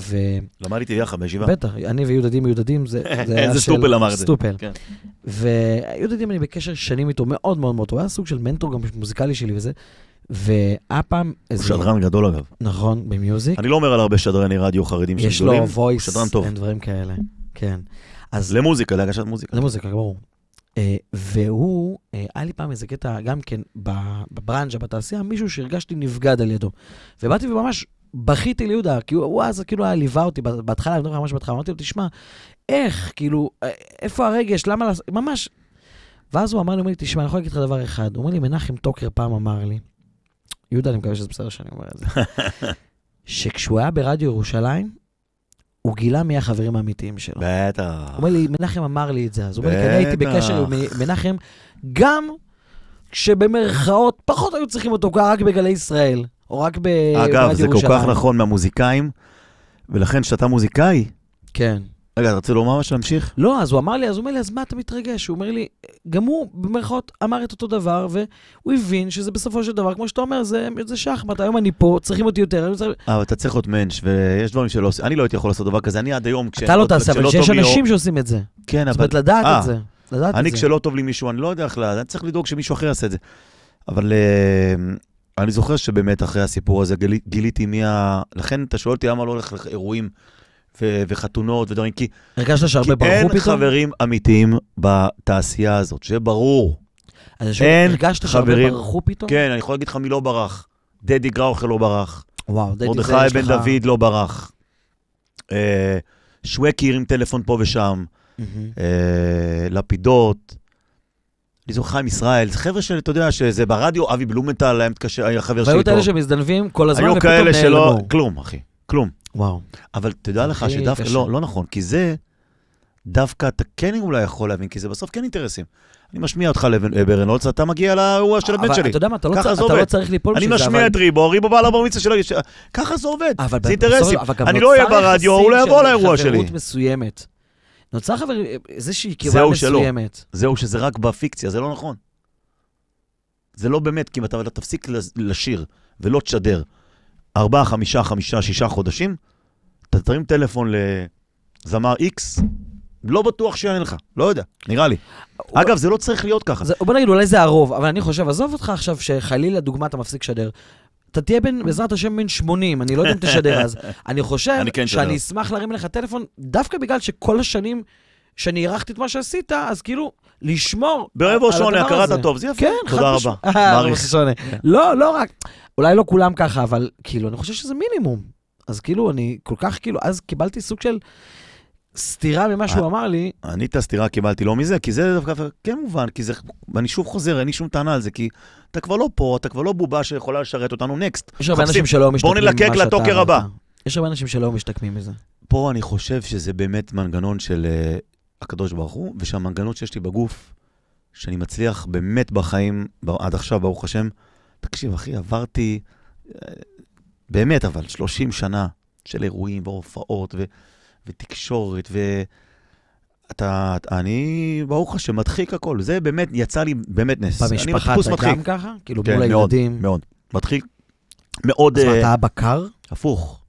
למדתי יחד בישיבה. בטח, אני ויהודדים, זה איזה סטופל אמר את זה. סטופל. ויהודדים אני בקשר שנים איתו מאוד מאוד מאוד, הוא היה סוג של מנטור גם מוזיקלי שלי וזה, והפעם... הוא שדרן גדול אגב. נכון, במיוזיק. אני לא אומר על הרבה שדרני רדיו חרדים שהם גדולים. יש לו וויס, אין דברים כאלה. כן. למוזיקה, להגשת מוזיקה. למוזיקה, ברור. והוא, היה לי פעם איזה קטע, גם כן, בברנז'ה, בתעשייה, מישהו שהרגשתי נבגד על ידו. ובאתי וממש בכיתי ליהודה, כי הוא אז כאילו היה ליווה אותי בהתחלה, אני ממש בהתחלה, אמרתי לו, תשמע, איך, כאילו, איפה הרגש, למה, ממש... ואז הוא אמר לי, תשמע, אני יכול להגיד לך דבר אחד. הוא אומר לי, מנחם טוקר פעם אמר לי, יהודה, אני מקווה שזה בסדר שאני אומר את זה, שכשהוא היה ברדיו ירושלים, הוא גילה מי החברים האמיתיים שלו. בטח. הוא אומר לי, מנחם אמר לי את זה, אז הוא אומר לי, כי אני הייתי בקשר עם מנחם, גם כשבמרכאות פחות היו צריכים אותו רק בגלי ישראל, או רק ברדיו ירושלים. אגב, זה כל כך נכון מהמוזיקאים, ולכן שאתה מוזיקאי, כן. רגע, אתה רוצה לומר משהו להמשיך? לא, אז הוא אמר לי, אז מה אתה מתרגש? הוא אומר לי, גם הוא במרכאות אמר את אותו דבר, והוא הבין שזה בסופו של דבר, כמו שאתה אומר, זה שחמט, היום אני פה, צריכים אותי יותר. אבל אתה צריך להיות מנש, ויש דברים שלא עושים, אני לא הייתי יכול לעשות דבר כזה, אני עד היום, אתה לא תעשה, אבל שיש אנשים שעושים את זה. כן, אבל... זאת אומרת, לדעת את זה. אני כשלא טוב לי מישהו, אני לא יודע איך לדעת, אני צריך לדאוג שמישהו אחר יעשה את זה. אבל אני זוכר שבאמת אחרי הסיפור הזה גיליתי לכן אתה שואל אותי למה לא הולך לאירועים וחתונות ודברים, כי הרגשת שהרבה ברחו אין פתאום? חברים אמיתיים בתעשייה הזאת, שיהיה ברור. אין הרגשת שהרבה ברחו פתאום? כן, אני יכול להגיד לך מי לא ברח. דדי גראוכר לא ברח. וואו, דדי מרדכי בן דוד לא ברח. שווקי הרים טלפון פה ושם. לפידות. אני זוכר עם ישראל. זה חבר'ה של, אתה יודע, שזה ברדיו, אבי בלומנטל, היה מתקשר, היה חבר שלי והיו איתו. כאלה שמזדנבים כל הזמן היו ופתאום כאלה שלא, נעלמו. כלום, אחי, כלום. וואו. אבל תדע לך שדווקא, לא נכון, כי זה, דווקא אתה כן אולי יכול להבין, כי זה בסוף כן אינטרסים. אני משמיע אותך לברנולץ, אתה מגיע לאירוע של הבן שלי. אבל אתה יודע מה, אתה לא צריך ליפול אני בשביל זה, משמיע את ריבו בא לבר מצווה שלו, ככה זה עובד, אבל זה אינטרסים. אבל אני לא אהיה ברדיו, הוא לא יבוא לאירוע שלי. חברות מסוימת. נוצר איזושהי קיבה מסוימת. זהו, שזה רק בפיקציה, זה לא נכון. זה לא באמת, כי אם אתה תפסיק לשיר ולא תשדר 4, 5, 6 חודשים, אתה תרים טלפון לזמר X, לא בטוח שיענה לך, לא יודע, נראה לי. אגב, זה לא צריך להיות ככה. בוא נגיד, אולי זה הרוב, אבל אני חושב, עזוב אותך עכשיו שחלילה דוגמה אתה מפסיק לשדר. אתה תהיה בעזרת השם בן 80, אני לא יודע אם תשדר אז. אני חושב שאני אשמח להרים לך טלפון, דווקא בגלל שכל השנים שאני ערכתי את מה שעשית, אז כאילו, לשמור ברבע או שונה, הכרת הטוב, זה יפה. תודה רבה. מעריך. לא רק, אולי לא כולם ככה, אבל כאילו, אני חושב שזה מינימום. אז כאילו, אני כל כך, כאילו, אז קיבלתי סוג של סתירה ממה שהוא אמר לי. אני את הסתירה קיבלתי לא מזה, כי זה דווקא, כן מובן, כי זה, ואני שוב חוזר, אין לי שום טענה על זה, כי אתה כבר לא פה, אתה כבר לא בובה שיכולה לשרת אותנו נקסט. יש הרבה אנשים שלא משתקמים בוא נלקק לטוקר הבא. יש הרבה אנשים שלא משתקמים מזה. פה אני חושב שזה באמת מנגנון של הקדוש ברוך הוא, ושהמנגנות שיש לי בגוף, שאני מצליח באמת בחיים, עד עכשיו, ברוך השם, תקשיב, אחי, עברתי, באמת, אבל 30 שנה של אירועים והופעות ותקשורת, אני, ברוך השם, מדחיק הכל. זה באמת, יצא לי באמת נס. במשפחה אתה גם ככה? כאילו כן, מול הילדים? מאוד, מאוד. מדחיק, מאוד... אז מה, אתה בקר? הפוך.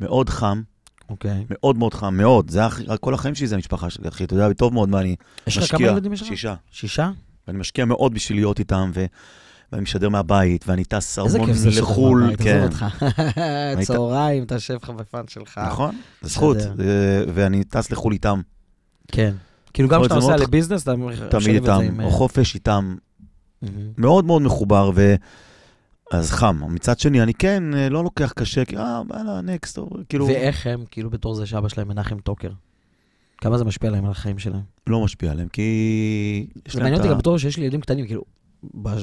מאוד חם. אוקיי. מאוד מאוד חם, מאוד. זה כל החיים שלי זה המשפחה שלי, אחי. אתה יודע, טוב מאוד מה אני משקיע. יש לך כמה ילדים יש לך? 6. 6? ואני משקיע מאוד בשביל להיות איתם, ואני משדר מהבית, ואני טס המון איזה כיף זה לחול. מהבית, עזוב אותך. צהריים, אתה שב חבפן שלך. נכון, זה זכות. ואני טס לחול איתם. כן. כאילו גם כשאתה נוסע לביזנס, אתה תמיד איתם, או חופש איתם. מאוד מאוד מחובר, אז חם. מצד שני, אני כן לא לוקח קשה, כי בעלה, נקסט, כאילו... ואיך הם, כאילו בתור זה שאבא שלהם מנחם טוקר? כמה זה משפיע עליהם על החיים שלהם? לא משפיע עליהם, כי... זה מעניין אותי גם בתור שיש לי ילדים קטנים, כאילו,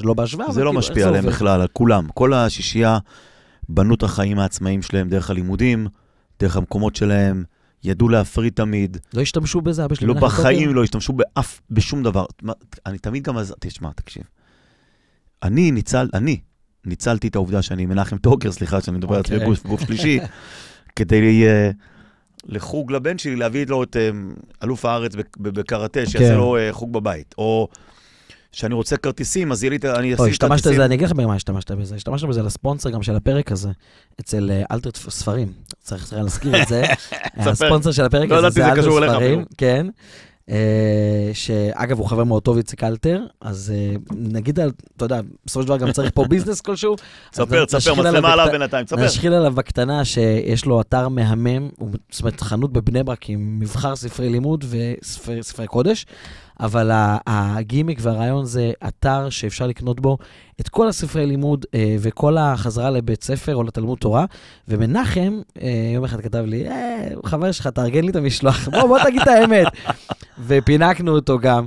לא בהשוואה, זה לא משפיע עליהם בכלל, על כולם. כל השישייה בנו את החיים העצמאיים שלהם דרך הלימודים, דרך המקומות שלהם, ידעו להפריד תמיד. לא השתמשו בזה, אבא שלי מנחם טוקר? לא בחיים, לא השתמשו בשום דבר. אני תמיד גם... תשמע, תקשיב. אני ניצלתי את העובדה שאני מנחם טוקר, סליחה, שאני מדבר על עצמי גוף שלישי, כדי לחוג לבן שלי, להביא לו את אלוף הארץ בקראטה, שיעשה לו חוג בבית. או שאני רוצה כרטיסים, אז אני אשים כרטיסים. השתמשת בזה, אני אגיד לך במה השתמשת בזה. השתמשת בזה לספונסר גם של הפרק הזה, אצל אלתר ספרים. צריך להזכיר את זה. הספונסר של הפרק הזה זה אלתר ספרים. כן. שאגב הוא חבר מאוד טוב איציק אלתר, אז נגיד, אתה יודע, בסופו של דבר גם צריך פה ביזנס כלשהו. תספר, מצלמה עליו בינתיים, תספר. נשחיל עליו בקטנה שיש לו אתר מהמם, זאת אומרת חנות בבני ברק עם מבחר ספרי לימוד וספרי קודש, אבל הגימיק והרעיון זה אתר שאפשר לקנות בו את כל הספרי לימוד וכל החזרה לבית ספר או לתלמוד תורה, ומנחם יום אחד כתב לי, חבר שלך, תארגן לי את המשלוח, בוא תגיד את האמת. ופינקנו אותו גם,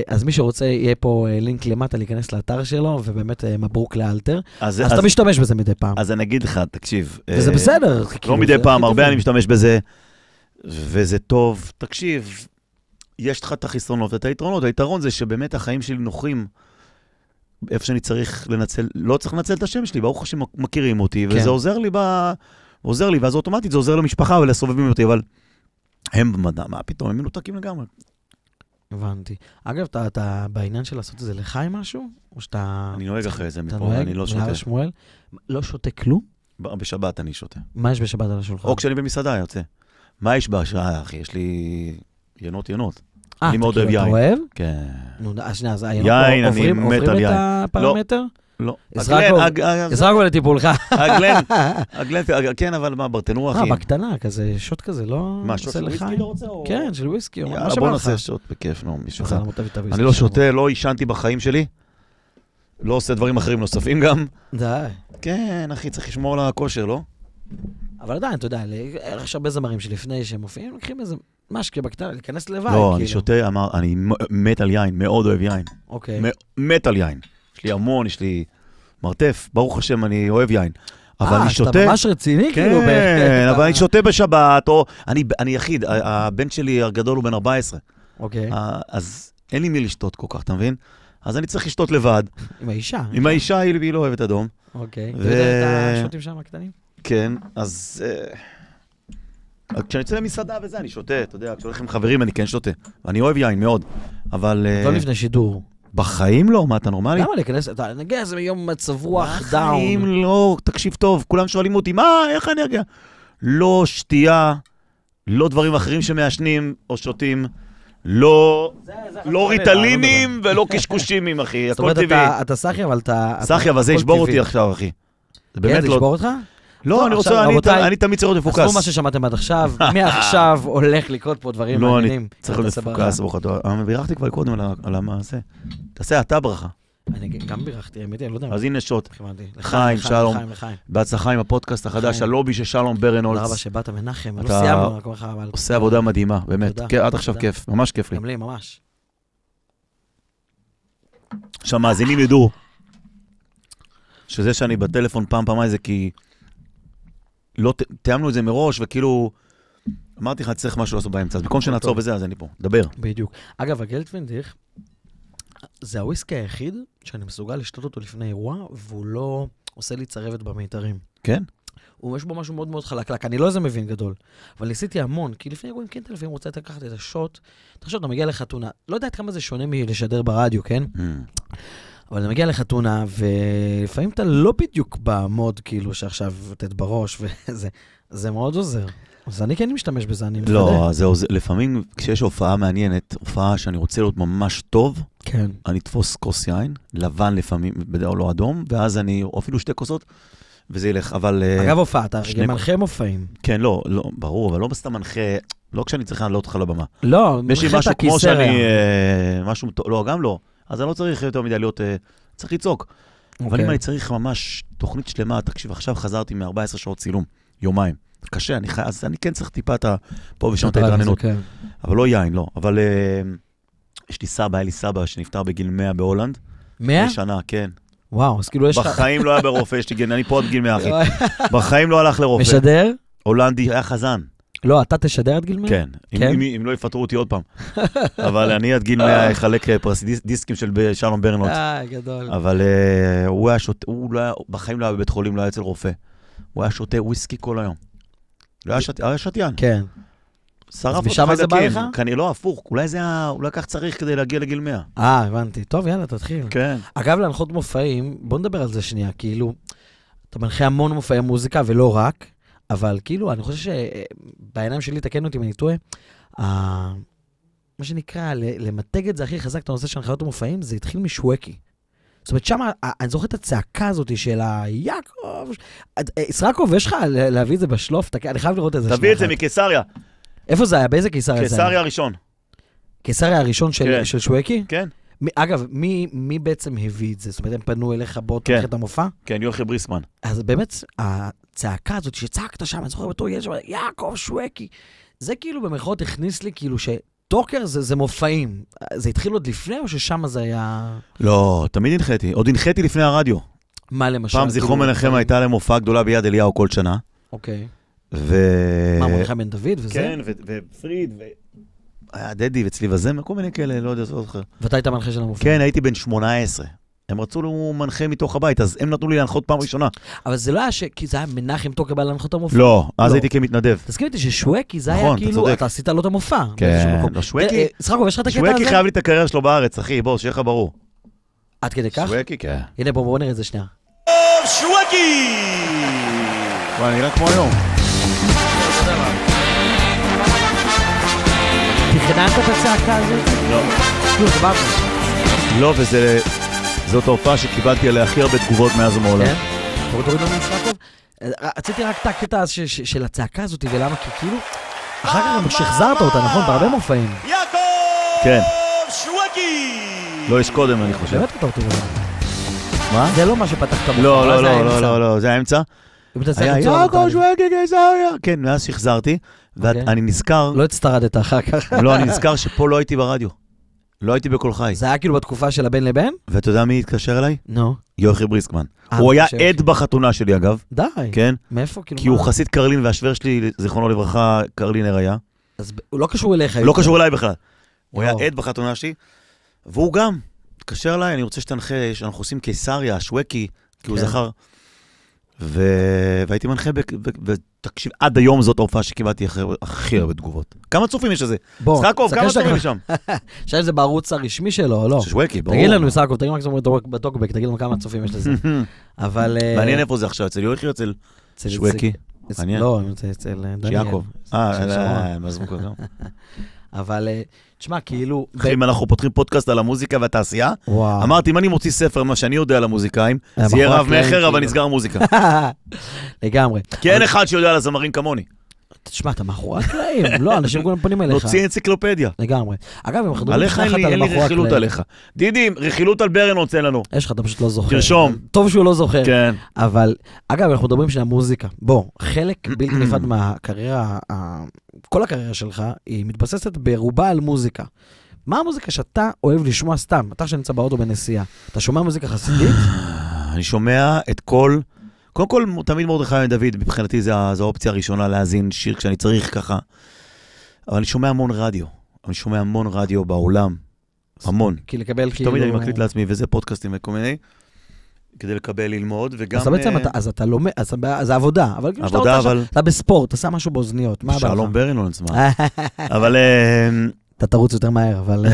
אז מי שרוצה יהיה פה לינק למטה להיכנס לאתר שלו, ובאמת מברוק לאלתר. אז אתה משתמש בזה מדי פעם. אז אני אגיד לך, תקשיב. וזה בסדר. לא מדי פעם, הרבה אני משתמש בזה, וזה טוב. תקשיב, יש לך את החסרונות ואת היתרונות. היתרון זה שבאמת החיים שלי נוחים, איפה שאני צריך לנצל, לא צריך לנצל את השם שלי, ברוך השם מכירים אותי, וזה עוזר לי, ואז אוטומטית זה עוזר למשפחה ולסובבים אותי, אבל הם במדע, מה פתאום, הם מנותקים לגמרי. הבנתי. אגב, אתה בעניין של לעשות את זה לחי משהו? או שאתה... אני נוהג אחרי זה מפה, אני לא שותה. שמואל? לא שותה כלום? בשבת אני שותה. מה יש בשבת על השולחן? או כשאני במסעדה יוצא. מה יש בשעה, אחי? יש לי ינות. אני מאוד אוהב יין. אתה אוהב? כן. נו, שנייה, אז יין, אני מת על יין. עוברים את הפרמטר? לא. יזרקו לטיפולך. הגלן, כן, אבל מה, ברטנור, אחי? בקטנה, כזה, שוט כזה, לא... מה, שוט של וויסקי לא רוצה? כן, של וויסקי. יאללה, בוא נעשה שוט בכיף, נו, מישהו אחד. אני אני לא שותה, לא עישנתי בחיים שלי. לא עושה דברים אחרים נוספים גם. די. כן, אחי, צריך לשמור על הכושר, לא? אבל עדיין, אתה יודע, יש הרבה זמרים שלפני שהם מופיעים, לוקחים איזה משקה בקטנה, להיכנס לבד. לא, אני שותה, אני מת על יין, מאוד אוהב יין. אוקיי. מת על יין. יש לי המון, יש לי מרתף, ברוך השם, אני אוהב יין. אבל אני שותה... אתה ממש רציני, כאילו. כן, אבל אני שותה בשבת, או... אני יחיד, הבן שלי הגדול הוא בן 14. אוקיי. אז אין לי מי לשתות כל כך, אתה מבין? אז אני צריך לשתות לבד. עם האישה. עם האישה, היא לא אוהבת אדום. אוקיי. אתה יודע את השוטים שם הקטנים? כן, אז... כשאני יוצא למסעדה וזה, אני שותה, אתה יודע, כשהולך עם חברים אני כן שותה. ואני אוהב יין מאוד, אבל... לא לפני שידור. בחיים לא, מה אתה נורמלי? למה להיכנס? אתה נגיע איזה יום מצב רוח דאון. בחיים לא, תקשיב טוב, כולם שואלים אותי, מה, איך אני אגיע? לא שתייה, לא דברים אחרים שמעשנים או שותים, לא ריטלינים ולא קשקושימים, אחי, הכל טבעי. זאת אומרת, אתה סחי, אבל אתה... סחי, אבל זה ישבור אותי עכשיו, אחי. כן, זה ישבור אותך? לא, אני תמיד צריך להיות מפוקס. עשו מה ששמעתם עד עכשיו, מעכשיו הולך לקרות פה דברים מעניינים. לא, אני צריך להיות מפוקס, בירכתי כבר קודם על המעשה. תעשה אתה ברכה. אני גם בירכתי, האמת, אני לא יודע. אז הנה שוט. חיים, שלום. בהצלחה עם הפודקאסט החדש, הלובי של שלום ברנהולץ. תודה רבה שבאת מנחם, לא סיימנו. עושה עבודה מדהימה, באמת. עד עכשיו כיף, ממש כיף לי. גם לי, ממש. שהמאזינים ידעו שזה שאני בטלפון פעמיים זה כי לא תיאמנו את זה מראש, וכאילו אמרתי לך, צריך משהו לעשות באמצע, אז במקום שנעצור בזה, אז אני פה, דבר. בדיוק. אגב, הגלטוונדיך, זה הוויסקי היחיד שאני מסוגל לשתות אותו לפני אירוע, והוא לא עושה לי צרבת במיתרים. כן? יש בו משהו מאוד מאוד חלקלק, אני לא איזה מבין גדול, אבל ניסיתי המון, כי לפני אירועים כן לפעמים רוצה לקחת את השוט, תחשוב, אתה מגיע לחתונה, לא יודעת כמה זה שונה מלשדר ברדיו, כן? אבל אתה מגיע לחתונה, ולפעמים אתה לא בדיוק במוד, כאילו, שעכשיו תת בראש, וזה מאוד עוזר. אז אני כן משתמש בזה, אני מפדה. לא, זה עוזר, לפעמים כשיש הופעה מעניינת, הופעה שאני רוצה להיות ממש טוב, כן. אני תפוס כוס יין, לבן לפעמים, או לא אדום, ואז אני, או אפילו 2 כוסות, וזה ילך, אבל... אגב, הופעה, אתה גם מנחה מופעים. כן, לא, ברור, אבל לא בסתם מנחה, לא כשאני צריך לעלות אותך לבמה. לא, מנחה את הכיסריה. משהו, לא, גם לא. אז אני לא צריך יותר מדי להיות, צריך לצעוק. אבל אם אני צריך ממש תוכנית שלמה, תקשיב, עכשיו חזרתי מ-14 שעות צילום, יומיים. קשה, אז אני כן צריך טיפה פה ושם את ההתרעננות. אבל לא יין, לא. אבל יש לי סבא, היה לי סבא שנפטר בגיל 100 בהולנד. 100? שנה, כן. וואו, אז כאילו יש לך... בחיים לא היה ברופא, יש לי אני פה עד גיל 100, אחי. בחיים לא הלך לרופא. משדר? הולנדי, היה חזן. לא, אתה תשדר עד גיל 100? כן, אם לא יפטרו אותי עוד פעם. אבל אני עד גיל 100 אחלק דיסקים של שלום ברנהולץ. גדול. אבל הוא היה שותה, בחיים לא היה בבית חולים, לא היה אצל רופא. הוא היה שותה וויסקי כל היום. היה שתיין. כן. שרף משם זה בא לך? כנראה לא, הפוך. אולי כך צריך כדי להגיע לגיל 100. הבנתי. טוב, יאללה, תתחיל. כן. אגב, להנחות מופעים, בוא נדבר על זה שנייה, כאילו, אתה מנחה המון מופעי מוזיקה, ולא רק, אבל כאילו, אני חושב שבעיניים שלי, תקן אותי אם אני טועה, מה שנקרא, למתג את זה הכי חזק, את הנושא של הנחיות המופעים, זה התחיל משווקי. זאת אומרת, שם, אני זוכר את הצעקה הזאת של יעקב, ישרקוב, יש לך להביא את זה בשלוף? אני חייב לראות את זה. תביא את זה מקיסריה. איפה זה היה? באיזה קיסריה זה היה? קיסריה הראשון. קיסריה הראשון של שווקי? כן. אגב, מי בעצם הביא את זה? זאת אומרת, הם פנו אליך בוא תלך את המופע? כן, יוחי בריסמן. אז באמת, הצעקה הזאת שצעקת שם, אני זוכר בתור ילד שם, יעקב שווקי. זה כאילו במרכאות הכניס לי כאילו טוקר זה מופעים. זה התחיל עוד לפני או ששם זה היה... לא, תמיד הנחיתי. עוד הנחיתי לפני הרדיו. מה למשל? פעם זיכרון מנחם הייתה להם הופעה גדולה ביד אליהו כל שנה. אוקיי. מה, מנחם בן דוד וזה? כן, ופריד, היה דדי וצליב הזמר, כל מיני כאלה, לא יודע, לא זוכר. ואתה היית מנחה של המופע? כן, הייתי בן 18. הם רצו לו מנחה מתוך הבית, אז הם נתנו לי להנחות פעם ראשונה. אבל זה לא היה כי זה היה מנחם טוקר בא להנחות את המופע? לא, אז הייתי כמתנדב. תסכים איתי ששווקי זה היה כאילו, אתה עשית לו את המופע. כן, לא, שווקי. ישרקוב, יש לך את הקטע הזה? שווקי חייב לי את הקריירה שלו בארץ, אחי, בוא, שיהיה לך ברור. עד כדי כך? שווקי, כן. הנה, בואו נראה את זה שנייה. שווקי! וואי, נראה כמו היום. תכננת את הצעקה הזאת? לא. לא, זה בא. לא, וזאת ההופעה שקיבלתי עליה הכי הרבה תגובות מאז ומעולם. כן? תוריד לנו יצחקוב. רציתי רק את הקטע של הצעקה הזאת, ולמה? כי כאילו, אחר כך גם שחזרת אותה, נכון? בהרבה מופעים. יעקב כן. שווקי! לא, יש קודם, אני חושב. באמת אתה אותו דבר. מה? זה לא מה שפתחת מופע. לא, זה האמצע. היה יעקב שווקי קיסריה. כן, מאז שחזרתי, ואני נזכר... לא הצטרדת אחר כך. לא, אני נזכר שפה לא הייתי ברדיו. לא הייתי בכל חי. זה היה כאילו בתקופה של הבן לבן? ואתה יודע מי התקשר אליי? נו. יוכי בריסקמן. הוא היה עד בחתונה שלי, אגב. די. כן. מאיפה? כי הוא חסיד קרלין, והשוור שלי, זיכרונו לברכה, קרלינר היה. אז הוא לא קשור אליך. לא קשור אליי בכלל. הוא היה עד בחתונה שלי, והוא גם התקשר אליי, אני רוצה שתנחה, שאנחנו עושים קיסריה, שווקי, כי הוא זכר. והייתי מנחה, ותקשיב, עד היום זאת ההופעה שקיבלתי הכי הרבה תגובות. כמה צופים יש לזה? יצחקוב, כמה צופים יש שם? עכשיו זה בערוץ הרשמי שלו, או לא? שווקי, ברור. תגיד לנו, יצחקוב, תגיד מה שאומרים בטוקבק, תגיד לנו כמה צופים יש לזה. אבל... מעניין איפה זה עכשיו, אצל יוכי או אצל שווקי? מעניין. לא, אצל דניאל. יעקב. מזרוק גם. אבל, תשמע, כאילו... אם אנחנו פותחים פודקאסט על המוזיקה והתעשייה, אמרתי, אם אני מוציא ספר, מה שאני יודע על המוזיקאים, זה יהיה רב מחר, אבל נסגר מוזיקה. לגמרי. כי אין אחד שיודע על הזמרים כמוני. תשמע, אתה מאחורי הקלעים. לא, אנשים כולם פונים אליך. נוציא אנציקלופדיה. לגמרי. אגב, הם חדרו עליך אין לי רכילות עליך. דידי, רכילות על ברן רוצה לנו. יש לך, אתה פשוט לא זוכר. תרשום. טוב שהוא לא זוכר. כן. אבל, אגב, אנחנו מדברים של המוזיקה. בוא, חלק בלתי נפרד מהקריירה, כל הקריירה שלך, היא מתבססת ברובה על מוזיקה. מה המוזיקה שאתה אוהב לשמוע סתם? אתה שנמצא באוטו בנסיעה. אתה שומע מוזיקה חסידית? אני שומע את כל... קודם כל, תמיד מרדכי דוד, מבחינתי זו האופציה הראשונה להאזין שיר כשאני צריך ככה. אבל אני שומע המון רדיו. אני שומע המון רדיו בעולם. המון. כי לקבל כאילו... תמיד אני מקליט לעצמי, וזה פודקאסטים וכל מיני, כדי לקבל ללמוד, וגם... אז בעצם אתה לומד, אז עבודה. אבל כאילו שאתה רוצה, אתה בספורט, אתה שם משהו באוזניות. מה הבא לך? שלום ברן לא נצמא. אבל... אתה תרוץ יותר מהר, אבל...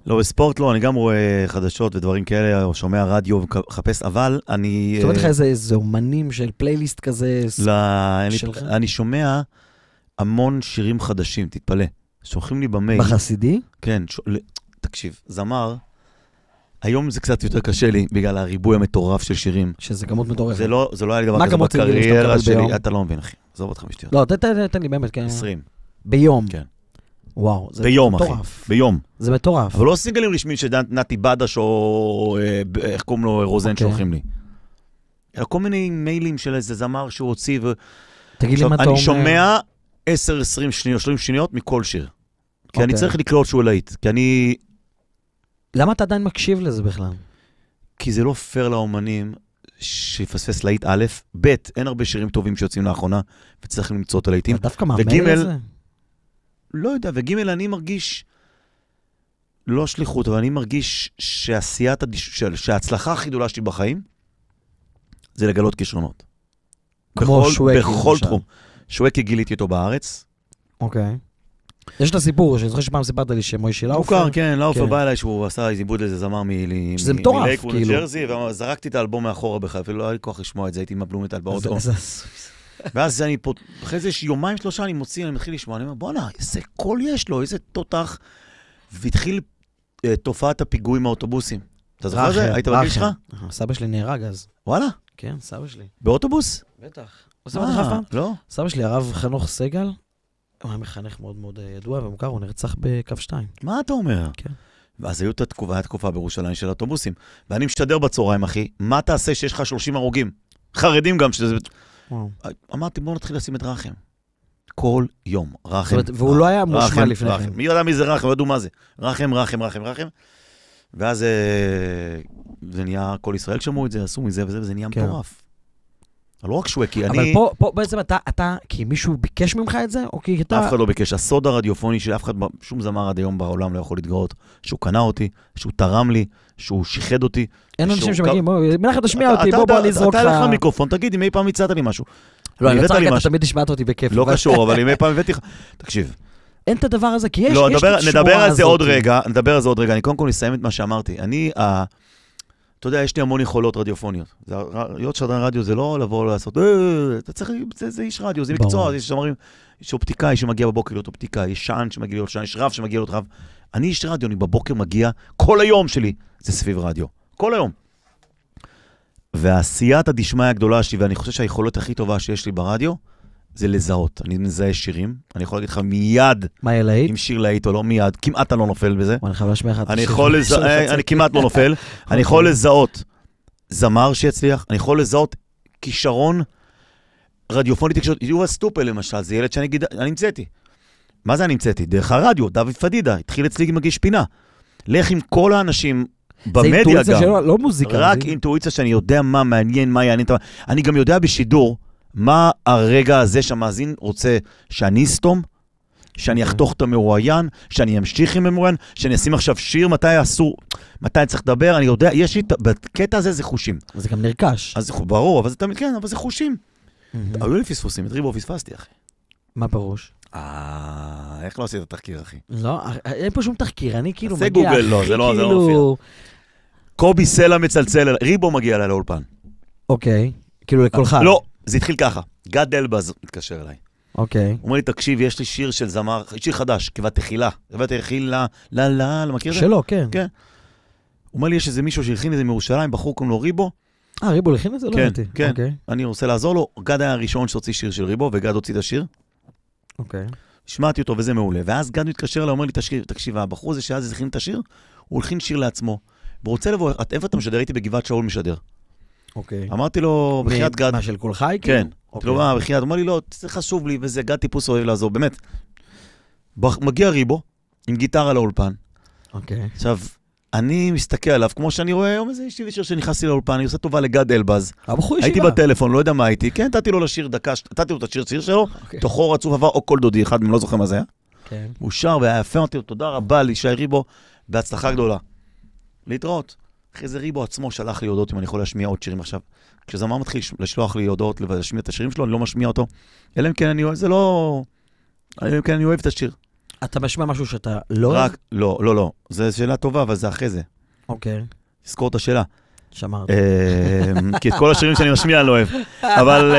לא, בספורט לא, אני גם רואה חדשות ודברים כאלה, או שומע רדיו וחפש, אבל אני... זאת אומרת לך איזה אומנים של פלייליסט כזה? לא, אני שומע המון שירים חדשים, תתפלא. שולחים לי במייל. בחסידי? כן, תקשיב, זמר, היום זה קצת יותר קשה לי, בגלל הריבוי המטורף של שירים. שזה כמות מטורפת. זה לא היה לי דבר כזה בקריירה שלי, אתה לא מבין, אחי. עזוב אותך משתיות. לא, תן לי באמת, כן. 20. ביום. כן. וואו, זה ביום, מטורף. אחי, ביום. זה מטורף. אבל לא סינגלים רשמיים שנתי בדש או איך קוראים לו רוזן שולחים לי. אלא כל מיני מיילים של איזה זמר שהוא הוציא. תגיד לי מה אתה אומר. אני שומע 10, 20 שניות, 30 שניות מכל שיר. כי אני צריך לקלוט שהוא להיט. כי אני... למה אתה עדיין מקשיב לזה בכלל? כי זה לא פייר לאומנים שיפספס להיט א', ב', אין הרבה שירים טובים שיוצאים לאחרונה, וצריך למצוא את הלהיטים. אתה דווקא מאמן לזה? לא יודע, וג' אני מרגיש, לא שליחות, אבל אני מרגיש שההצלחה הכי גדולה שלי בחיים, זה לגלות כישרונות. כמו שווקי. בכל תחום. שווקי גיליתי אותו בארץ. אוקיי. יש את הסיפור, שאני זוכר שפעם סיפרת לי שמוישי לאופר. מוכר, כן, לאופר בא אליי שהוא עשה עיבוד לאיזה זמר שזה מטורף, מלייקווד ג'רזי, וזרקתי את האלבום מאחורה בכלל, אפילו לא היה לי כוח לשמוע את זה, הייתי עם הבלומטל באוטו. ואז אני פה, אחרי זה יומיים שלושה אני מוציא, אני מתחיל לשמוע, אני אומר, בוא'נה, איזה קול יש לו, איזה תותח. והתחיל תופעת הפיגועים מהאוטובוסים. אתה זוכר את זה? היית בגיל שלך? סבא שלי נהרג אז. וואלה? כן, סבא שלי. באוטובוס? בטח. עושה אותך אף פעם? לא. סבא שלי, הרב חנוך סגל, הוא היה מחנך מאוד מאוד ידוע ומוכר, הוא נרצח בקו 2. מה אתה אומר? כן. ואז הייתה תקופה בירושלים של האוטובוסים. ואני משתדר בצהריים, אחי, מה תעשה שיש לך 30 הרוגים? חרדים גם, שזה... אמרתי, בואו נתחיל לשים את רחם. כל יום, רחם. והוא לא היה מושמע לפני כן. מי יודע מי זה רחם, לא ידעו מה זה. רחם. ואז זה נהיה, כל ישראל שמעו את זה, עשו מזה וזה נהיה מטורף. לא רק שווקי, אבל פה בעצם אתה, כי מישהו ביקש ממך את זה, או כי אתה... אף אחד לא ביקש. הסוד הרדיופוני של אף אחד, שום זמר עד היום בעולם לא יכול להתגאות, שהוא קנה אותי, שהוא תרם לי, שהוא שיחד אותי. אין אנשים שמגיעים, מלאכת תשמיע אותי, בוא נזרוק לך. אתה לך מיקרופון, תגיד, אם אי פעם הצעת לי משהו. לא, אני רוצה אתה תמיד השמעת אותי בכיף. לא קשור, אבל אם אי פעם הבאתי לך... תקשיב. אין את הדבר הזה, כי יש... לא, נדבר על זה עוד רגע, אני קודם כל אסיים את מה שאמרתי. אתה יודע, יש לי המון יכולות רדיופוניות. להיות שדרן רדיו זה לא לבוא לעשות, אתה צריך, זה איש רדיו, זה מקצוע, יש שמרים, יש אופטיקאי שמגיע בבוקר להיות אופטיקאי, יש שען שמגיע להיות שען, יש רב שמגיע להיות רב. אני איש רדיו, אני בבוקר מגיע, כל היום שלי זה סביב רדיו. כל היום. והעשיית הדשמיא הגדולה שלי, ואני חושב שהיכולות הכי טובה שיש לי ברדיו, זה לזהות. אני מזהה שירים, אני יכול להגיד לך מיד, אם שיר להיט או לא, מיד, כמעט אני לא נופל בזה. אני חייב להשמיע לך את השיר. אני כמעט לא נופל. אני יכול לזהות זמר שיצליח, אני יכול לזהות כישרון רדיופוני תקשורת. יובל סטופל למשל, זה ילד שאני המצאתי. מה זה אני המצאתי? דרך הרדיו, דוד פדידה, התחיל אצלי מגיש פינה. לך עם כל האנשים במדיה גם. זה אינטואיציה שלו, לא מוזיקה. רק אינטואיציה שאני יודע מה מעניין, מה יעניין. אני גם יודע בשידור מה הרגע הזה שהמאזין רוצה שאני אסתום, שאני אחתוך את המרואיין, שאני אמשיך עם המרואיין, שאני אשים עכשיו שיר, מתי אסור, מתי צריך לדבר, אני יודע, יש לי, בקטע הזה זה חושים. זה גם נרכש. אז ברור, אבל זה תמיד, כן, אבל זה חושים. היו לי פספוסים, את ריבו פספסתי, אחי. מה פירוש? איך לא עשית את התחקיר, אחי? לא, אין פה שום תחקיר, אני כאילו מגיע, גוגל, לא, זה לא מופיע. קובי סלע מצלצל, ריבו מגיע אליי לאולפן. אוקיי, כאילו לקולך. לא, זה התחיל ככה. גד אלבז מתקשר אליי. אוקיי. הוא אומר לי, תקשיב, יש לי שיר של זמר, שיר חדש, כבתחילה. כבתחילה, מכיר את זה? שלו, כן. כן. הוא אומר לי, יש איזה מישהו שהלחין את זה מירושלים, בחור קוראים לו ריבו. ריבו הלחין את זה? לא ראיתי. כן, כן. אני רוצה לעזור לו. גד היה הראשון שהוציא שיר של ריבו, וגד הוציא את השיר. אוקיי. שמעתי אותו וזה מעולה. ואז גד מתקשר אליי, אומר לי, תקשיב, הבחור הזה שאז הלחין את השיר, הוא הלחין שיר לעצמו. ורוצה לבוא, איפה אתה משדר? הייתי בגבעת שאול משדר. אוקיי. אמרתי לו, בחיית גד. מה, של כל חי? כן. לא, בחיית, הוא אמר לי, לא, זה חשוב לי, וזה גד טיפוס אוהב לעזור, באמת. מגיע ריבו, עם גיטרה לאולפן. אוקיי. עכשיו, אני מסתכל עליו, כמו שאני רואה, היום איזה איש שיר שנכנסתי לאולפן, אני עושה טובה לגד אלבז. הייתי בטלפון, לא יודע מה הייתי, כן, נתתי לו לשיר דקה, נתתי לו את השיר שלו, תוכו רצוף עבר, או כל דודי, אחד, אני לא זוכר מה זה היה. כן. הוא שר, והיה יפה, אמרתי לו, תודה רבה לישי ריבו, בהצלחה גדולה. להתראות. אחרי זה ריבו עצמו שלח לי הודעות אם אני יכול להשמיע עוד שירים עכשיו. כשזמר מתחיל לשלוח לי הודעות להשמיע את השירים שלו, אני לא משמיע אותו. אלא אם כן אני אוהב, זה לא... אלא אם כן אני אוהב את השיר. אתה משמיע משהו שאתה לא אוהב? לא. זו שאלה טובה, אבל זה אחרי זה. אוקיי. תזכור את השאלה. שמרתי. כי את כל השירים שאני משמיע אני לא אוהב. אבל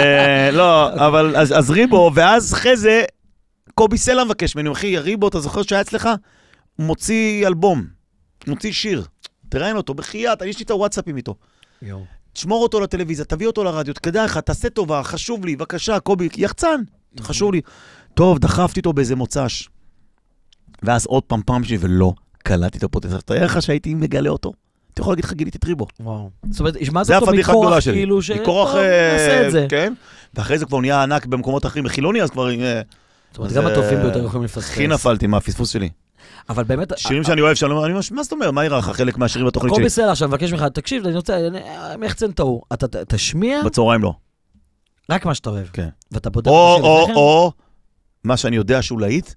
לא, אבל אז ריבו, ואז אחרי זה, קובי סלע מבקש ממנו, אחי, ריבו, אתה זוכר שהיה אצלך? הוא מוציא אלבום, מוציא שיר. תראיין אותו, בחייאת, יש לי את הוואטסאפים איתו. תשמור אותו לטלוויזיה, תביא אותו לרדיו, תקדע לך, תעשה טובה, חשוב לי, בבקשה, קובי, יחצן, חשוב לי. טוב, דחפתי אותו באיזה מוצ"ש. ואז עוד פעם שלי, ולא, קלטתי את הפוטנציאל. תראה לך שהייתי מגלה אותו. אתה יכול להגיד לך, גיליתי את ריבו. וואו. זאת אומרת, השמעת אותו מכורח, כאילו ש... מכורח, כן. ואחרי זה כבר נהיה ענק במקומות אחרים בחילוני, אז כבר... זאת אומרת, גם הטובים ביותר יכולים לפספס. הכי נפלתי מהפספוס שלי. אבל באמת... שירים שאני אוהב, מה זאת אומרת? מה יראה לך חלק מהשירים בתוכנית שלי? קובי סלע, עכשיו מבקש ממך, תקשיב, אני רוצה, מחצן טעו. אתה תשמיע... בצהריים לא. רק מה שאתה אוהב. כן. ואתה בודק את השיר לפניכם? או מה שאני יודע שהוא להיט,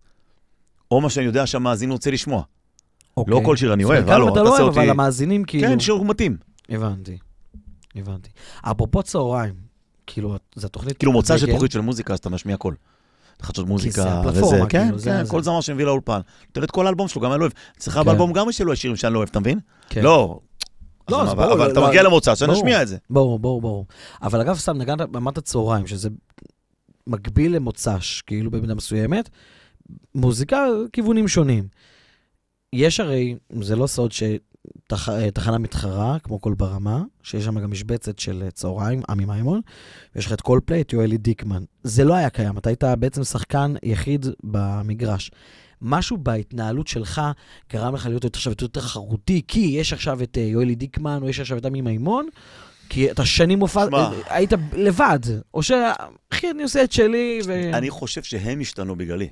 או מה שאני יודע שהמאזין רוצה לשמוע. לא כל שיר אני אוהב, הלו, אתה לא אוהב, אבל המאזינים כאילו... כן, שיר מתאים. הבנתי. אפרופו צהריים, כאילו, זו התוכנית... כאילו מוצא של תוכנית של מוזיקה, אז אתה משמיע הכל. חדשות מוזיקה וזה, כן, כל זמר שמביא לאולפן. נותן את כל האלבום שלו, גם אני לא אוהב. צריכה באלבום גם שלו שירים שאני לא אוהב, אתה מבין? לא. אבל אתה מגיע למוצא, שאני אשמיע את זה. ברור. אבל אגב, סתם נגעת במאת הצהריים, שזה מקביל למוצ"ש, כאילו במידה מסוימת, מוזיקה, כיוונים שונים. יש הרי, זה לא סוד שתחנה מתחרה, כמו כל ברמה, שיש שם גם משבצת של צהריים, עמי מימון, ויש לך את כל פליי, את יואלי דיקמן. זה לא היה קיים, אתה היית בעצם שחקן יחיד במגרש. משהו בהתנהלות שלך גרם לך להיות עכשיו יותר תחרותי, כי יש עכשיו את יואלי דיקמן, או יש עכשיו את עמי מימון, כי אתה שנים מופע, היית לבד, או אחי, אני עושה את שלי, אני חושב שהם השתנו בגללי.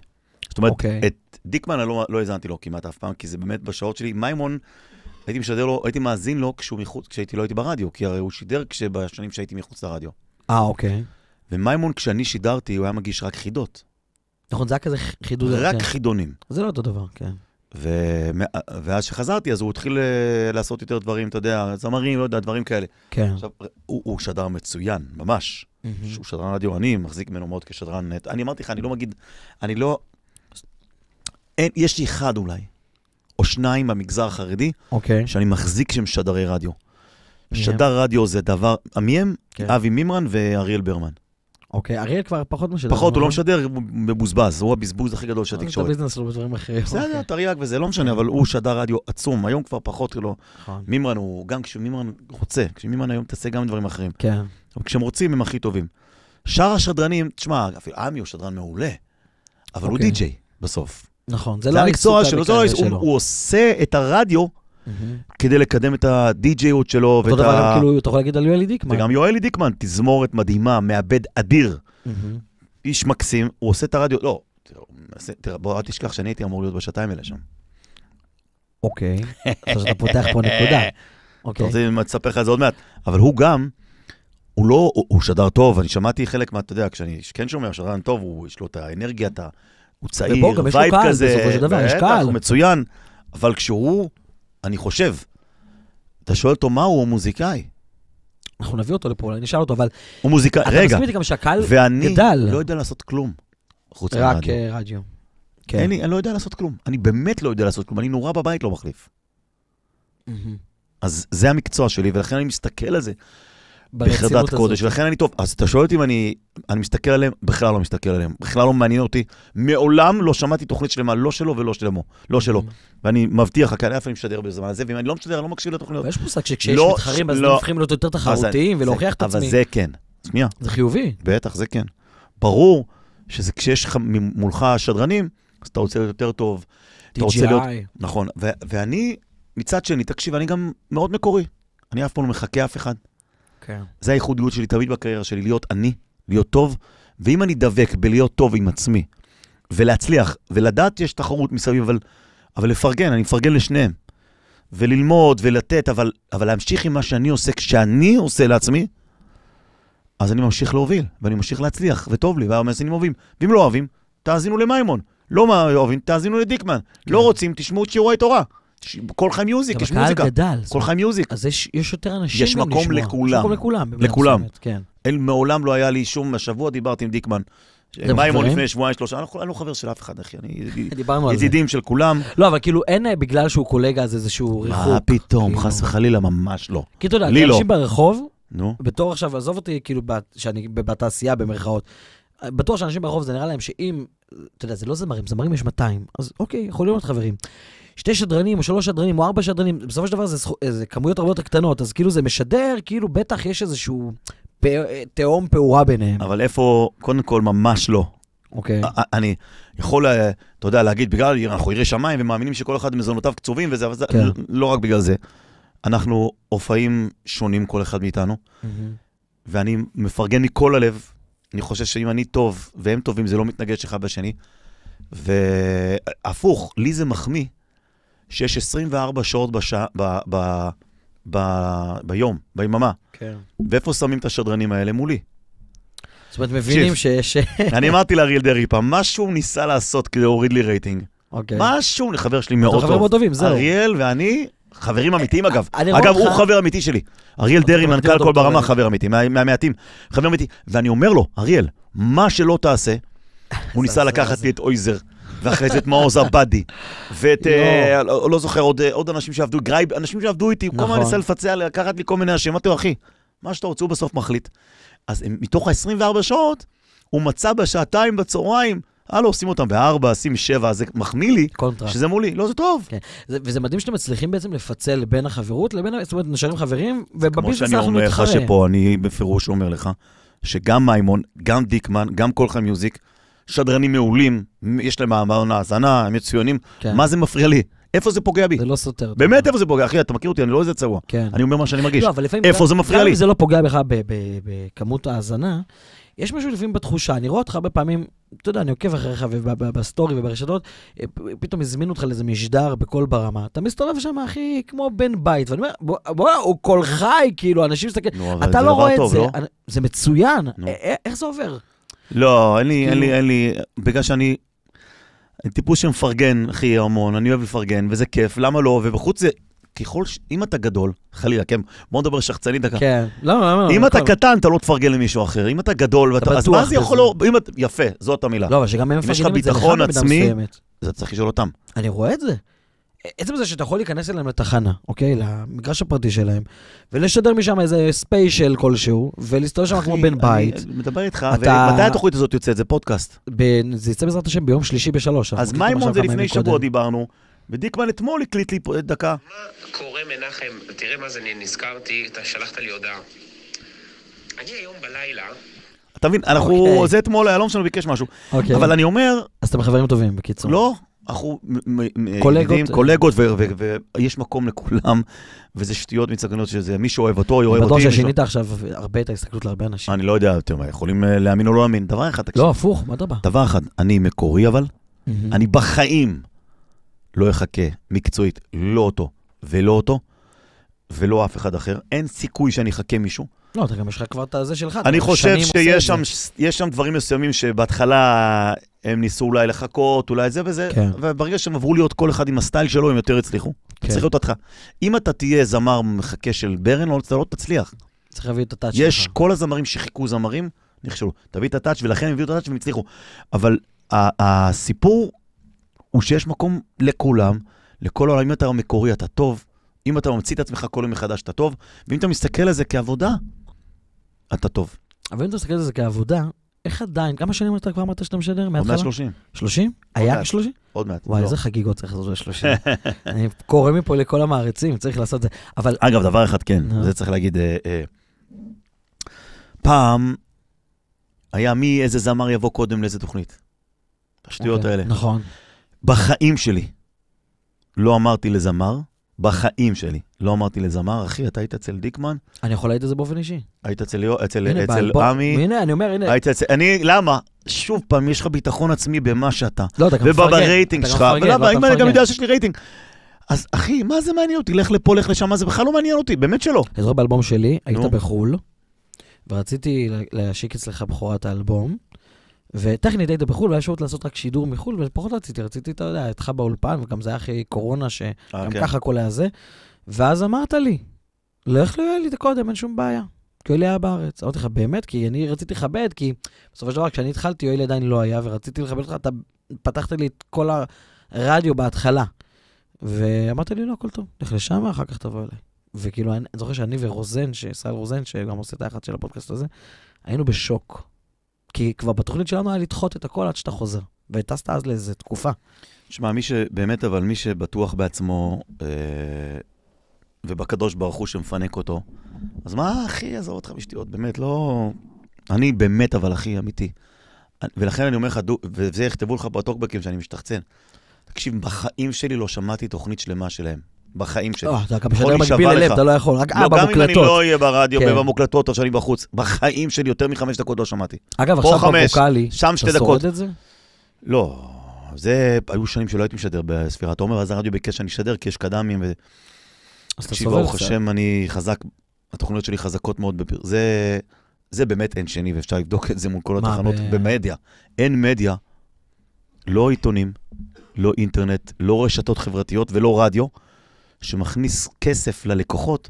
זאת אומרת, את דיקמן לא הזנתי לו כמעט אף פעם, כי זה באמת בשעות שלי. מימון, הייתי משדר לו, הייתי מאזין לו כשהייתי לא הייתי ברדיו, כי הרי הוא שידר בשנים שהייתי מחוץ לרדיו. אוקיי. ומימון, כשאני שידרתי, הוא היה מגיש רק חידות. נכון, זה היה כזה חידוד. רק חידונים. זה לא אותו דבר, כן. ואז שחזרתי, אז הוא התחיל לעשות יותר דברים, אתה יודע, זמרים, לא יודע, דברים כאלה. כן. עכשיו, הוא שדר מצוין, ממש. שהוא שדרן רדיו, אני מחזיק ממנו מאוד כשדרן נט. אני אמרתי לך, אני לא... יש לי אחד אולי, או שניים במגזר החרדי, שאני מחזיק שהם שדרי רדיו. שדר רדיו זה דבר, מי כן. אבי מימרן ואריאל ברמן. אוקיי, אריאל כבר פחות משדר. פחות, הוא לא משדר, הוא מבוזבז, הוא הבזבוז הכי גדול של את התקשורת. הביזנס שלו בדברים אחרים. בסדר, תרי"ג וזה לא משנה, אבל הוא שדר רדיו עצום, היום כבר פחות, נכון. מימרן הוא, גם כשמימרן רוצה, כשמימרן היום תעשה גם דברים אחרים. כן. אבל כשהם רוצים הם הכי טובים. שאר השדרנים, תשמע, אפילו עמי הוא שדרן מעולה, אבל הוא אוקיי. די-ג'יי בסוף. נכון, זה המקצוע שלו, הוא עושה את הרדיו כדי לקדם את הדי-ג'יות שלו. אותו דבר גם כאילו, אתה יכול להגיד על יואלי דיקמן. וגם יואלי דיקמן, תזמורת מדהימה, מעבד אדיר, איש מקסים, הוא עושה את הרדיו, לא, תראה, בוא, אל תשכח שאני הייתי אמור להיות בשעתיים האלה שם. אוקיי, עכשיו שאתה פותח פה נקודה. אתה רוצה לספר לך את זה עוד מעט, אבל הוא גם, הוא שדר טוב, אני שמעתי חלק מה, אתה יודע, כשאני כן שומע שדרן טוב, יש לו את האנרגיה, הוא צעיר, וייב כזה, בסופו של דבר, יש קהל. הוא מצוין, אבל כשהוא, אני חושב, אתה שואל אותו מה הוא מוזיקאי. אנחנו נביא אותו לפה, אני אשאל אותו, אבל... הוא מוזיקאי, רגע. אתה מסכים איתי גם שהקהל גדל. ואני לא יודע לעשות כלום. רק רדיו. אני לא יודע לעשות כלום. אני באמת לא יודע לעשות כלום. אני נורא בבית לא מחליף. אז זה המקצוע שלי, ולכן אני מסתכל על זה בחרדת קודש, ולכן אני טוב. אז אתה שואל אותי אם אני מסתכל עליהם, בכלל לא מסתכל עליהם. בכלל לא מעניין אותי. מעולם לא שמעתי תוכנית שלמה, לא שלו ולא שלמו. לא שלו. ואני מבטיח, כי אני אף פעם משדר בזמן הזה, ואם אני לא משדר, אני לא מקשיב לתוכניות. ויש מושג שכשיש מתחרים, אז הם הופכים להיות יותר תחרותיים, ולהוכיח את עצמי. אבל זה כן. שמיע. זה חיובי. בטח, זה כן. ברור שכשיש מולך שדרנים, אז אתה רוצה להיות יותר טוב. TGI. נכון. ואני, מצד שני, תקשיב, אני גם מאוד מקורי. אני אף פעם לא מחכה אף אחד. כן. זה הייחודיות שלי תמיד בקריירה שלי, להיות אני, להיות טוב, ואם אני דבק בלהיות טוב עם עצמי, ולהצליח, ולדעת יש תחרות מסביב, אבל לפרגן, אני מפרגן לשניהם, וללמוד ולתת, אבל להמשיך עם מה שאני עושה, כשאני עושה לעצמי, אז אני ממשיך להוביל, ואני ממשיך להצליח, וטוב לי, והמאזינים אוהבים. ואם לא אוהבים, תאזינו למיימון. לא אוהבים, תאזינו לדיקמן. לא רוצים, תשמעו את שיעורי תורה. כל חיים מיוזיק, יש מוזיקה. כל חיים מיוזיק. אז יש יותר אנשים יש מקום לכולם. יש מקום לכולם. לכולם. כן. מעולם לא היה לי שום, השבוע דיברתי עם דיקמן. מיימון לפני שבועיים, שלושה, אני לא חבר של אף אחד, אחי. דיברנו על זה. ידידים של כולם. לא, אבל כאילו אין בגלל שהוא קולגה, אז איזשהו ריחוק. מה פתאום, חס וחלילה, ממש לא. כי אתה יודע, אנשים ברחוב, בתור עכשיו, עזוב אותי, כאילו, שאני בתעשייה, במרכאות, בטוח שאנשים ברחוב זה נראה להם שאם, אתה יודע, זה לא זמרים יש 200, אז אוקיי, יכולים להיות חברים. 2 שדרנים, או 3 שדרנים, או 4 שדרנים, בסופו של דבר זה כמויות הרבה יותר קטנות, אז כאילו זה משדר, כאילו בטח יש איזשהו תאום פעורה ביניהם. אבל איפה, קודם כל, ממש לא. אוקיי. אני יכול, אתה יודע, להגיד, בגלל אנחנו יראי שמיים ומאמינים שכל אחד מזונותיו קצובים וזה, אבל לא רק בגלל זה. אנחנו הופעים שונים כל אחד מאיתנו, ואני מפרגן מכל הלב. אני חושב שאם אני טוב והם טובים, זה לא מתנגש אחד בשני. והפוך, לי זה מחמיא שיש 24 שעות ביום, ביממה. כן. ואיפה שמים את השדרנים האלה? מולי. זאת אומרת, מבינים שיש... אני אמרתי לאריאל דרעי פעם, משהו הוא ניסה לעשות כדי להוריד לי רייטינג. משהו, חבר שלי מאוד טוב. חבר מאוד טובים, זהו. אריאל ואני, חברים אמיתיים אגב. אגב, הוא חבר אמיתי שלי. אריאל דרעי, מנכ"ל כל ברמה, חבר אמיתי, מהמעטים. חבר אמיתי. ואני אומר לו, אריאל, מה שלא תעשה, הוא ניסה לקחת לי את אויזר, ואחרי זה את מעוז עבדי, ואת, לא זוכר, עוד אנשים שעבדו, גרייב, אנשים שעבדו איתי, כל מה ניסה לפצע, לקחת לי כל מיני אנשים, אמרתי לו, אחי, מה שאתה רוצה, הוא בסוף מחליט. אז מתוך ה-24 שעות, הוא מצא בשעתיים בצהריים, עושים אותם ב4, עושים 7, זה מחמיא לי, שזה מולי, לא, זה טוב. וזה מדהים שאתם מצליחים בעצם לפצל בין החברות, זאת אומרת, נשארים חברים, ובביזנס אנחנו כמו שאני נתחרה. אומר לך שפה, אני בפירוש אומר לך, שגם מיימון, גם דיקמן, גם כל חיים מיוזיק, שדרנים מעולים, יש להם מעמד האזנה, הם מצוינים, מה זה מפריע לי? איפה זה פוגע בי? זה לא סותר. באמת איפה זה פוגע? אחי, אתה מכיר אותי, אני לא איזה צבוע. אני אומר מה שאני מרגיש. איפה זה מפריע לי? גם אם זה לא פוגע בך בכמות ההאזנה, יש משהו לפעמים בתחושה, אני רואה אותך הרבה פעמים, אתה יודע, אני עוקב אחריך בסטורי וברשתות, פתאום הזמינו אותך לאיזה משדר בכל ברמה, אתה מסתובב שם, אחי, כמו בן בית, ואני אומר, בוא, הוא כל חי, כאילו, אנשים מסתכלים, אתה לא רואה את זה, זה מצוין, איך זה עובר? לא, אין לי, בגלל שאני טיפוס שמפרגן, אחי, המון, אני אוהב לפרגן, וזה כיף, למה לא? ובחוץ זה, ככל אם אתה גדול, חלילה, כן, בוא נדבר שחצני דקה. כן, לא. אם אתה קטן, אתה לא תפרגן למישהו אחר. אם אתה גדול, אז מה זה יכול לא... יפה, זאת המילה. לא, אבל שגם הם מפרגנים את זה לך במידה מסוימת. זה צריך לשאול אותם. אני רואה את זה. עצם זה שאתה יכול להיכנס אליהם לתחנה, אוקיי? למגרש הפרטי שלהם, ולשדר משם איזה ספיישל כלשהו, ולהסתובב שם כמו בן בית. אני מדבר איתך, ומתי התוכנית הזאת יוצאת? זה פודקאסט. זה יצא בעזרת השם ביום שלישי ב-3. אז מימון זה לפני שבוע דיברנו, ודיקמן אתמול הקליט לי דקה. מה קורה מנחם? תראה מה זה נזכרתי, אתה שלחת לי הודעה. אני היום בלילה... אתה מבין, זה אתמול, אלון שלנו ביקש משהו. אבל אני אומר... אז אתם חברים טובים, בקיצור. לא, אנחנו קולגות, ויש מקום לכולם, וזה שטויות מצגנות שזה, מי שאוהב אותו, אוהב אותי. בטוח ששינית עכשיו הרבה את ההסתכלות להרבה אנשים. אני לא יודע, אתם יכולים להאמין או לא להאמין. דבר אחד, תקשיב. לא, הפוך, מה דבר? דבר אחד, אני מקורי אבל, אני בחיים לא אחכה מקצועית, לא אותו ולא אותו, ולא אף אחד אחר. אין סיכוי שאני אחכה מישהו. לא, אתה גם יש לך כבר את הזה שלך. אני חושב שיש שם דברים מסוימים שבהתחלה הם ניסו אולי לחכות, אולי זה וזה, וברגע שהם עברו להיות כל אחד עם הסטייל שלו, הם יותר הצליחו. צריך להיות אותך. אם אתה תהיה זמר מחכה של ברן, אתה לא תצליח. צריך להביא את הטאץ' שלך. יש כל הזמרים שחיכו זמרים, נכשלו. תביא את הטאץ' ולכן הם הביאו את הטאץ' והם הצליחו. אבל הסיפור הוא שיש מקום לכולם, לכל העולם. אם אתה מקורי, אתה טוב. אם אתה ממציא את עצמך כל יום מחדש, אתה טוב. ואם אתה מסתכל על זה כעבודה, אתה טוב. אבל אם אתה מסתכל על זה כעבודה, איך עדיין, כמה שנים אתה כבר אמרת שאתה משדר? עוד מעט 30. 30? היה 30? עוד מעט. וואי, איזה חגיגות צריך לעשות ל-30. אני קורא מפה לכל המעריצים, צריך לעשות את זה. אבל... אגב, דבר אחד כן, זה צריך להגיד, פעם היה מי איזה זמר יבוא קודם לאיזה תוכנית. השטויות האלה. נכון. בחיים שלי לא אמרתי לזמר, בחיים שלי. לא אמרתי לזמר, אחי, אתה היית אצל דיקמן? אני יכול להגיד את זה באופן אישי. היית אצל עמי? הנה, אני אומר, הנה. למה? שוב פעם, יש לך ביטחון עצמי במה שאתה. לא, אתה גם מפרגן. וברייטינג שלך. ולמה, אם אני גם יודע שיש לי רייטינג. אז אחי, מה זה מעניין אותי? לך לפה, לך לשם, מה זה בכלל לא מעניין אותי, באמת שלא. אני זוכר באלבום שלי, היית בחול, ורציתי להשיק אצלך בחורת האלבום, וטכנית היית בחול, והיה אפשרות לעשות רק שידור מחול, ופחות רציתי, אתה יודע, איתך באולפן, וגם זה היה אחרי קורונה, שגם ככה הכל היה זה, ואז אמרת לי, לך לי את הקודם, אין שום בעיה, כי יואלי היה בארץ. אמרתי לך, באמת, כי אני רציתי לכבד, כי בסופו של דבר, כשאני התחלתי, יואלי עדיין לא היה, ורציתי לכבד אותך, אתה פתחת לי את כל הרדיו בהתחלה, ואמרת לי, לא, הכל טוב, לך לשם, אחר כך תבוא אליי. וכאילו, אני זוכר שאני ורוזן, ישראל רוזן, שגם עושה את האחת של הפודקאסט הזה, היינו בשוק. כי כבר בתוכנית שלנו היה לדחות את הכל עד שאתה חוזר. וטסת אז לאיזו תקופה. תשמע, באמת, אבל מי שבטוח בעצמו, ובקדוש ברוך הוא שמפנק אותו, אז מה, אחי, עזוב אותך בשטויות, באמת, לא... אני באמת, אבל אחי, אמיתי. ולכן אני אומר לך, וזה יכתבו לך בטוקבקים שאני משתחצן. תקשיב, בחיים שלי לא שמעתי תוכנית שלמה שלהם. בחיים שלי. אתה גם משדר מקביל ללב, אתה לא יכול, רק במוקלטות. גם אם אני לא אהיה ברדיו ובמוקלטות או שאני בחוץ, בחיים שלי יותר מ5 דקות לא שמעתי. אגב, עכשיו בווקלי, אתה שורד את זה? לא, זה, היו שנים שלא הייתי משדר בספירת עומר, אז הרדיו ביקש שאני אשדר, כי יש קדמים, תקשיב, ברוך השם, אני חזק, התוכניות שלי חזקות מאוד, זה באמת אין שני, ואפשר לבדוק את זה מול כל התחנות במדיה. אין מדיה, לא עיתונים, לא אינטרנט, לא רשתות חברתיות ולא רדיו, שמכניס כסף ללקוחות,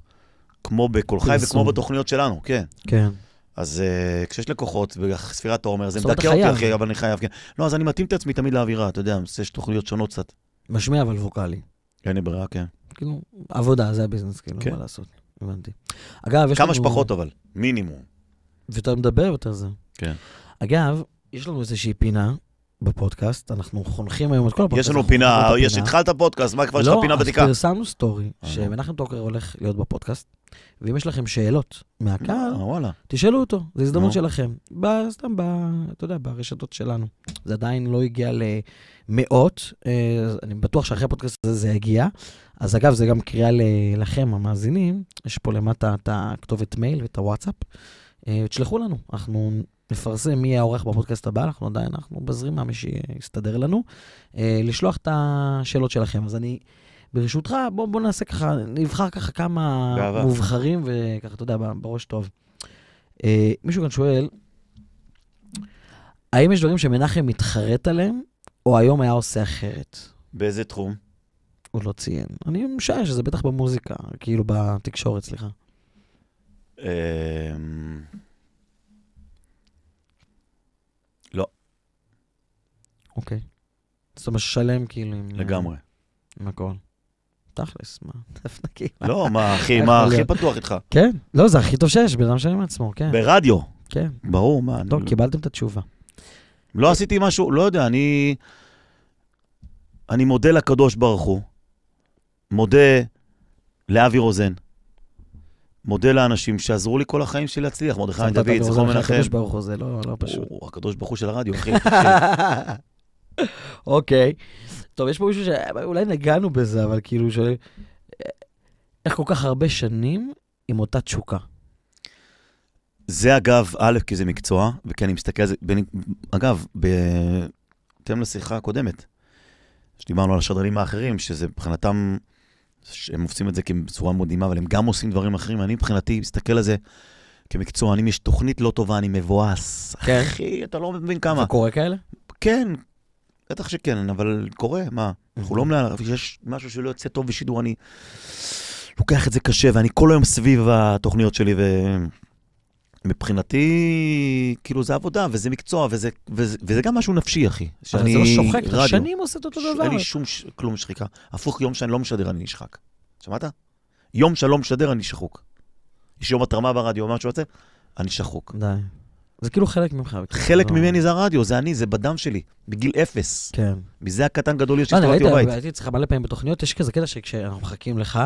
כמו בכל חי וכמו בתוכניות שלנו, כן. כן. אז כשיש לקוחות, בספירת העומר, זה מדכא אותי, אחי, אבל אני חייב, כן. לא, אז אני מתאים את עצמי תמיד לאווירה, אתה יודע, יש תוכניות שונות קצת. משמיע אבל ווקלי. אין לי ברירה, כן. כאילו, עבודה, זה הביזנס, כאילו, מה לעשות. הבנתי. אגב, יש לנו... כמה שפחות אבל, מינימום. ויותר מדבר, יותר זה. כן. אגב, יש לנו איזושהי פינה, בפודקאסט, אנחנו חונכים היום את כל הפודקאסט. יש לנו פינה, יש התחלת פודקאסט, מה כבר יש לך פינה ותיקה? לא, אז פרסמנו סטורי, שמנחם טוקר הולך להיות בפודקאסט, ואם יש לכם שאלות מהקהל, תשאלו אותו, זו הזדמנות שלכם. סתם, אתה יודע, ברשתות שלנו. זה עדיין לא הגיע למאות, אני בטוח שאחרי הפודקאסט הזה זה הגיע, אז אגב, זה גם קריאה לכם, המאזינים, יש פה למטה את הכתובת מייל ואת הוואטסאפ, תשלחו לנו, אנחנו... נפרסם מי יהיה העורך בפודקאסט הבא, אנחנו בזרימה מי שיסתדר לנו, לשלוח את השאלות שלכם. אז אני, ברשותך, בוא נעשה ככה, נבחר ככה כמה מובחרים, וככה, אתה יודע, בראש טוב. מישהו כאן שואל, האם יש דברים שמנחם מתחרט עליהם, או היום היה עושה אחרת? באיזה תחום? הוא לא ציין. אני משער שזה בטח במוזיקה, כאילו בתקשורת, סליחה. לא. אוקיי. זאת אומרת, שלם כאילו עם... לגמרי. עם הכל. תכלס, מה? לא, מה הכי פתוח איתך? כן, לא, זה הכי טוב שיש, בן אדם שלם עצמו, כן. ברדיו. כן. ברור, מה. טוב, קיבלתם את התשובה. לא עשיתי משהו, לא יודע, אני מודה לקדוש ברוך הוא, מודה לאבי רוזן, מודה לאנשים שעזרו לי כל החיים שלי להצליח, מרדכי דוד, זכרו מנחם. הקדוש ברוך הוא, זה לא פשוט. הקדוש ברוך הוא של הרדיו, אחי. אוקיי. טוב, יש פה מישהו שאולי נגענו בזה, אבל כאילו איך כל כך הרבה שנים עם אותה תשוקה? זה אגב, א', כי זה מקצוע, וכי אני מסתכל על זה, אגב, בהתאם לשיחה הקודמת, שדיברנו על השדרנים האחרים, שזה מבחינתם, הם עושים את זה בצורה מדהימה, אבל הם גם עושים דברים אחרים. אני מבחינתי מסתכל על זה כמקצוע, אם יש תוכנית לא טובה, אני מבואס. כן. אחי, אתה לא מבין כמה. זה קורה כאלה? כן, בטח שכן, אבל קורה, מה? אנחנו לא מלאה, יש משהו שלא יוצא טוב בשידור, אני לוקח את זה קשה, ואני כל היום סביב התוכניות שלי, ומבחינתי, כאילו זה עבודה, וזה מקצוע, וזה גם משהו נפשי, אחי. אבל זה לא שוחק, אתה שנים עושה את אותו דבר. אין לי שום כלום שחיקה. הפוך, יום שאני לא משדר, אני נשחק. שמעת? יום שאני לא משדר, אני שחוק. יש יום התרמה ברדיו, מה שהוא רוצה, אני שחוק. די. זה כאילו חלק ממך. חלק ממני זה הרדיו, זה אני, זה בדם שלי, בגיל 0. כן. מזה הקטן גדול יש שסתובבתי בבית. הייתי צריכה מלא פעמים בתוכניות, יש כזה קטע שכשאנחנו מחכים לך,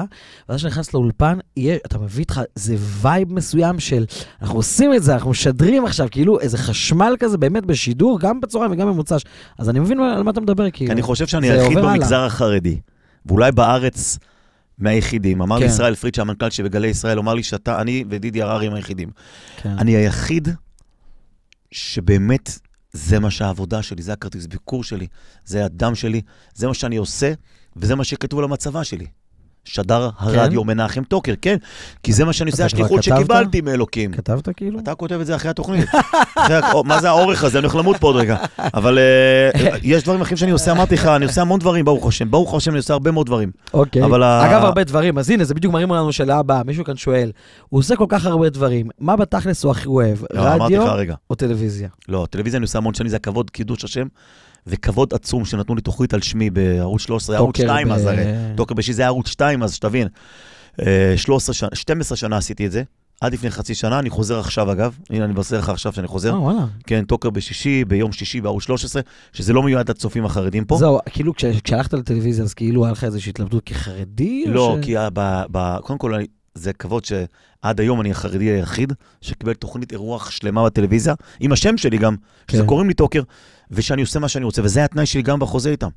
ואז כשנכנס לאולפן, אתה מביא איתך, זה וייב מסוים של, אנחנו עושים את זה, אנחנו משדרים עכשיו, כאילו איזה חשמל כזה, באמת בשידור, גם בצהריים וגם במוצ"ש. אז אני מבין על מה אתה מדבר, כאילו. אני חושב שאני היחיד במגזר החרדי, ואולי בארץ מהיחידים. אמר לי ישראל פריד, שהמנכ"ל שבגלי ישראל, אמר לי שאתה, אני ודידי הררי הם היחידים. אני היחיד שבאמת זה מה שהעבודה שלי, זה הכרטיס ביקור שלי, זה הדם שלי, זה מה שאני עושה, וזה מה שכתוב על המצבה שלי. שדר הרדיו מנחם טוקר, כן? כי זה מה שאני עושה, השליחות שקיבלתי מאלוקים. כתבת כאילו? אתה כותב את זה אחרי התוכנית. מה זה האורך הזה? אני הולך למות פה עוד רגע. אבל יש דברים אחרים שאני עושה, אמרתי לך, אני עושה המון דברים, ברוך השם. ברוך השם, אני עושה הרבה מאוד דברים. אוקיי. אגב, הרבה דברים. אז הנה, זה בדיוק מראים לנו שאלה הבאה. מישהו כאן שואל, הוא עושה כל כך הרבה דברים. מה בתכלס הוא הכי אוהב? רדיו או טלוויזיה? לא, טלוויזיה אני עושה המון שנים, זה הכבוד, קידוש השם. וכבוד עצום שנתנו לי תוכנית על שמי בערוץ 13, ערוץ 2 אז הרי, טוקר בשישי זה ערוץ 2 אז שתבין, 12 שנה עשיתי את זה, עד לפני חצי שנה, אני חוזר עכשיו אגב, הנה אני מבשר לך עכשיו שאני חוזר, כן, טוקר בשישי, ביום שישי בערוץ 13, שזה לא מיועד לצופים החרדים פה. זהו, כאילו כשהלכת לטלוויזיה, אז כאילו היה לך איזושהי התלבטות כחרדי? לא, כי קודם כל זה כבוד שעד היום אני החרדי היחיד, שקיבל תוכנית אירוח שלמה בטלוויזיה, עם השם שלי גם, שזה קוראים לי טוקר, ושאני עושה מה שאני רוצה, וזה התנאי שלי גם בחוזה איתם.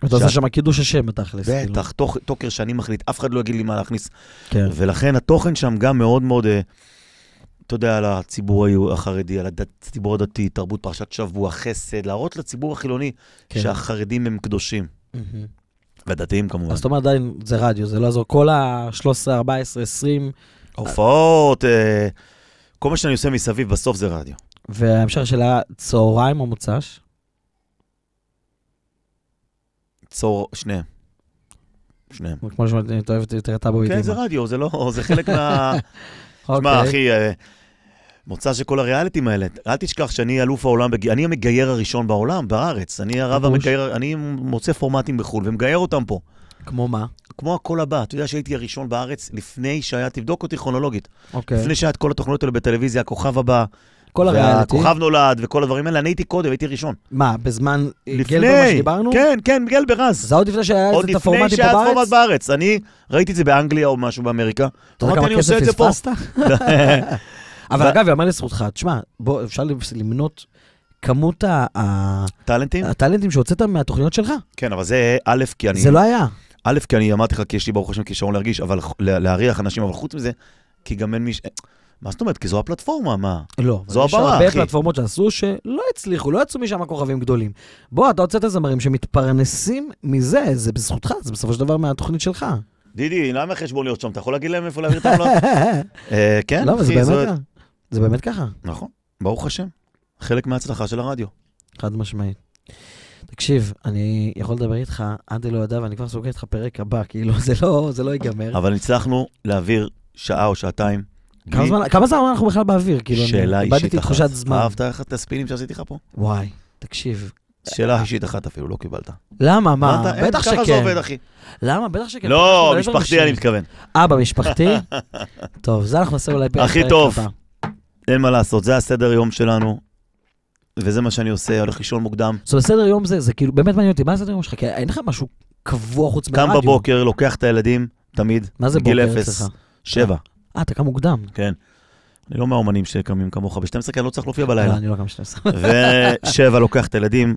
אתה עושה שם קידוש השם בתכלס. בטח, טוקר שאני מחליט, אף אחד לא יגיד לי מה להכניס. ולכן התוכן שם גם מאוד מאוד, אתה יודע, על הציבור החרדי, על הציבור הדתי, תרבות פרשת שבוע, חסד, להראות לציבור החילוני שהחרדים הם קדושים. ודתיים כמובן. אז זאת אומרת, עדיין זה רדיו, זה לא עזור. כל ה-13, 14, 20... הופעות, כל מה שאני עושה מסביב, בסוף זה רדיו. וההמשך של הצהריים או מוצ"ש? שניהם. כמו שאני אוהבת יותר את אבו איתי. כן, זה רדיו, זה לא, זה חלק מה... תשמע, אחי, מוצא של כל הריאליטים האלה. אל תשכח שאני אלוף העולם, אני המגייר הראשון בעולם, בארץ. אני הרב המגייר, אני מוצא פורמטים בחול ומגייר אותם פה. כמו מה? כמו הכל הבא. אתה יודע שהייתי הראשון בארץ לפני שהיה, תבדוק אותי כרונולוגית. אוקיי. לפני שהיה את כל התוכניות האלה בטלוויזיה, הכוכב הבא, כל הריאליטי. והכוכב נולד וכל הדברים האלה, אני הייתי קודם, הייתי ראשון. מה, בזמן גלבר מה שדיברנו? כן, כן, גלבר אז. זה עוד לפני שהיה את הפורמטים פה בארץ? עוד לפני שהיה פורמט בארץ. אני ראיתי את זה באנגליה או משהו באמריקה. אתה יודע כמה כסף פספסת? אבל אגב, יאמר לזכותך, תשמע, בוא, אפשר למנות כמות הטלנטים שהוצאת מהתוכניות שלך? כן, אבל זה א', כי אני... זה לא היה. א', כי אני אמרתי לך, כי יש לי ברוך השם כישרון להרגיש, אבל להריח אנשים, אבל חוץ מזה, כי גם אין מי... מה זאת אומרת? כי זו הפלטפורמה, מה? לא. זו הבמה, אחי. יש הרבה פלטפורמות שעשו שלא הצליחו, לא יצאו משם כוכבים גדולים. בוא, אתה הוצאת זמרים שמתפרנסים מזה, זה בזכותך, זה בסופו של דבר מהתוכנית שלך. דידי, למה החשבון להיות שם? אתה יכול להגיד להם איפה להעביר את העמלות? כן, לא, זה באמת ככה. נכון, ברוך השם. חלק מההצלחה של הרדיו. חד משמעית. תקשיב, אני יכול לדבר איתך עד אלו ידע, ואני כבר סוגר איתך פרק הבא, כאילו זה לא ייגמר. אבל הצלחנו להעביר שעה או שעתיים. כמה זמן אנחנו בכלל באוויר? שאלה אישית איבדתי תחושת זמן. אהבת את הספינים שעשיתי לך פה? וואי, תקשיב, שאלה אישית אחת אפילו, לא קיבלת. למה? מה? בטח שכן. ככה זה עובד, אחי. למה? בטח שכן. לא, משפחתי אני מתכוון. במשפחתי? טוב, זה אנחנו נעשה אולי פרק. הכי טוב. אין מה לעשות, זה הסדר יום שלנו, וזה מה שאני עושה, הולך לישון מוקדם. זאת אומרת, סדר יום זה כאילו באמת מעניין אותי, מה הסדר יום שלך? כי אין לך משהו קבוע חוץ מהרדיו. קם בבוקר, לוקח את הילדים, תמיד. מה זה בוקר אצלך? 7. אתה קם מוקדם. כן. אני לא מהאומנים שקמים כמוך ב-12, כי אני לא צריך להופיע בלילה. אני לא קם 12. ו7 לוקח את הילדים,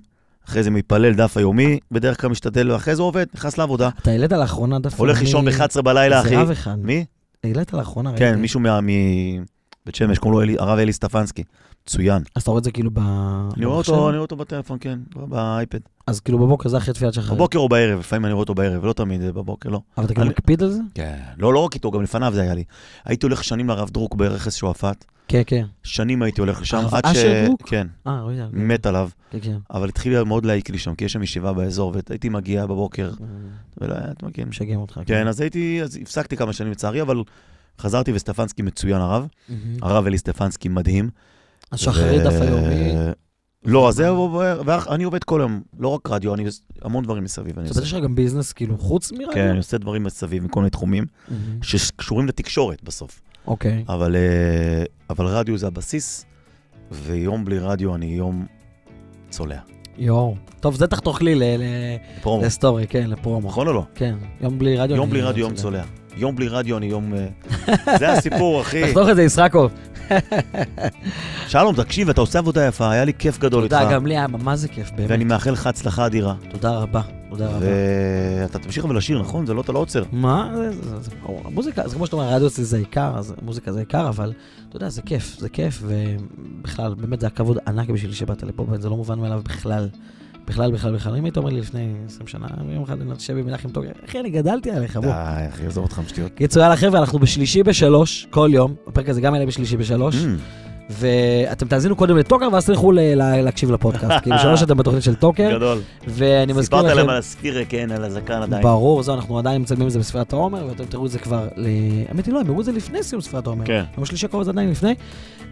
אחרי זה מתפלל דף היומי, בדרך כלל משתדל, ואחרי זה עובד, נכנס לעבודה. אתה העלית לאחרונה דף היומי. הולך לישון ב-11 בלילה, אחי. זה רב אחד. מי? העלית לאחרונה. כן, מישהו מבית שמש, קוראים לו הרב אלי סטפנסקי. מצוין. אז אתה רואה את זה כאילו אני רואה אותו בטלפון, כן, באייפד. אז כאילו בבוקר זה אחרי תפילת שחרית. בבוקר או בערב, לפעמים אני רואה אותו בערב, לא תמיד בבוקר, לא. אבל אתה כאילו מקפיד על זה? כן. לא רק איתו, גם לפניו זה היה לי. הייתי הולך שנים לרב דרוק ברכס שועפאט. כן, כן. שנים הייתי הולך לשם, עד אשר דרוק? כן. רואה. מת עליו. כן, כן. אבל התחיל מאוד להעיק לי שם, כי יש שם ישיבה באזור, והייתי מגיע בבוקר, ולא היה, אתה מגיע. משגעים אותך. כן, אז הפסקתי כמה שנים לצערי, אבל חזרתי וסטפנסקי מצוין הרב. הרב אלי סטפנסקי מדהים. אז שחרית דף היומי. לא, אז זהו, ואני עובד כל יום, לא רק רדיו, אני המון דברים מסביב. זאת אומרת, יש לך גם ביזנס כאילו חוץ מרדיו? כן, אני עושה דברים מסביב מכל מיני תחומים, שקשורים לתקשורת בסוף. אוקיי. אבל רדיו זה הבסיס, ויום בלי רדיו אני יום צולע. יואו. טוב, זה תחתוך לי לסטורי, כן, לפרומו. נכון או לא? כן, יום בלי רדיו. יום בלי רדיו, יום צולע. יום בלי רדיו אני יום... זה הסיפור, אחי. תחתוך את זה, ישרקוב. שלום, תקשיב, אתה עושה עבודה יפה, היה לי כיף גדול איתך. תודה, גם לי היה ממש זה כיף, באמת. ואני מאחל לך הצלחה אדירה. תודה רבה, תודה רבה. ואתה תמשיך אבל לשיר, נכון? זה לא, אתה לא עוצר. מה? המוזיקה, זה כמו שאתה אומר, הרדיו זה עיקר, אז מוזיקה זה עיקר, אבל אתה יודע, זה כיף, ובכלל, באמת זה הכבוד ענק בשבילי שבאת לפה, זה לא מובן מאליו בכלל. בכלל. אם היית אומר לי לפני 20 שנה, יום אחד אני נתשב במנחם טוגר, אחי, אני גדלתי עליך, בוא. אחי, עזוב אותך משטיות. קיצור, יאללה חבר'ה, אנחנו בשלישי ב3, כל יום, הפרק הזה גם אלה בשלישי ב3, ואתם תאזינו קודם לטוקר, ואז תלכו להקשיב לפודקאסט, כי ב3 אתם בתוכנית של טוקר. גדול. ואני מזכיר לכם... סיפרת להם על הספירה, כן, על הזקן עדיין. ברור, זהו, אנחנו עדיין מצלמים את זה בספירת העומר, ואתם תראו את זה כבר, האמת היא לא, הם יראו את זה לפני סיום ספירת העומר. כן. יום השלישי הקרוב זה עדיין לפני.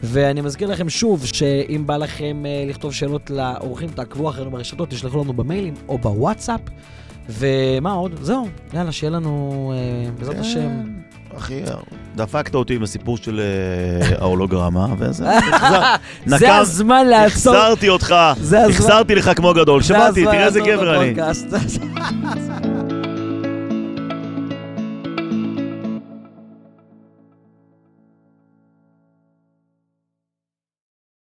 ואני מזכיר לכם שוב, שאם בא לכם לכתוב שאלות לאורחים, תעקבו אחרינו ברשתות, תשלחו לנו במיילים או בוואטסאפ. ומה עוד? זהו, יאללה, שיהיה לנו בעזרת השם. אחי, דפקת אותי עם הסיפור של ההולוגרמה, וזה... זה הזמן לעצור. החזרתי אותך, החזרתי לך כמו גדול. שמעתי, תראה איזה גבר אני.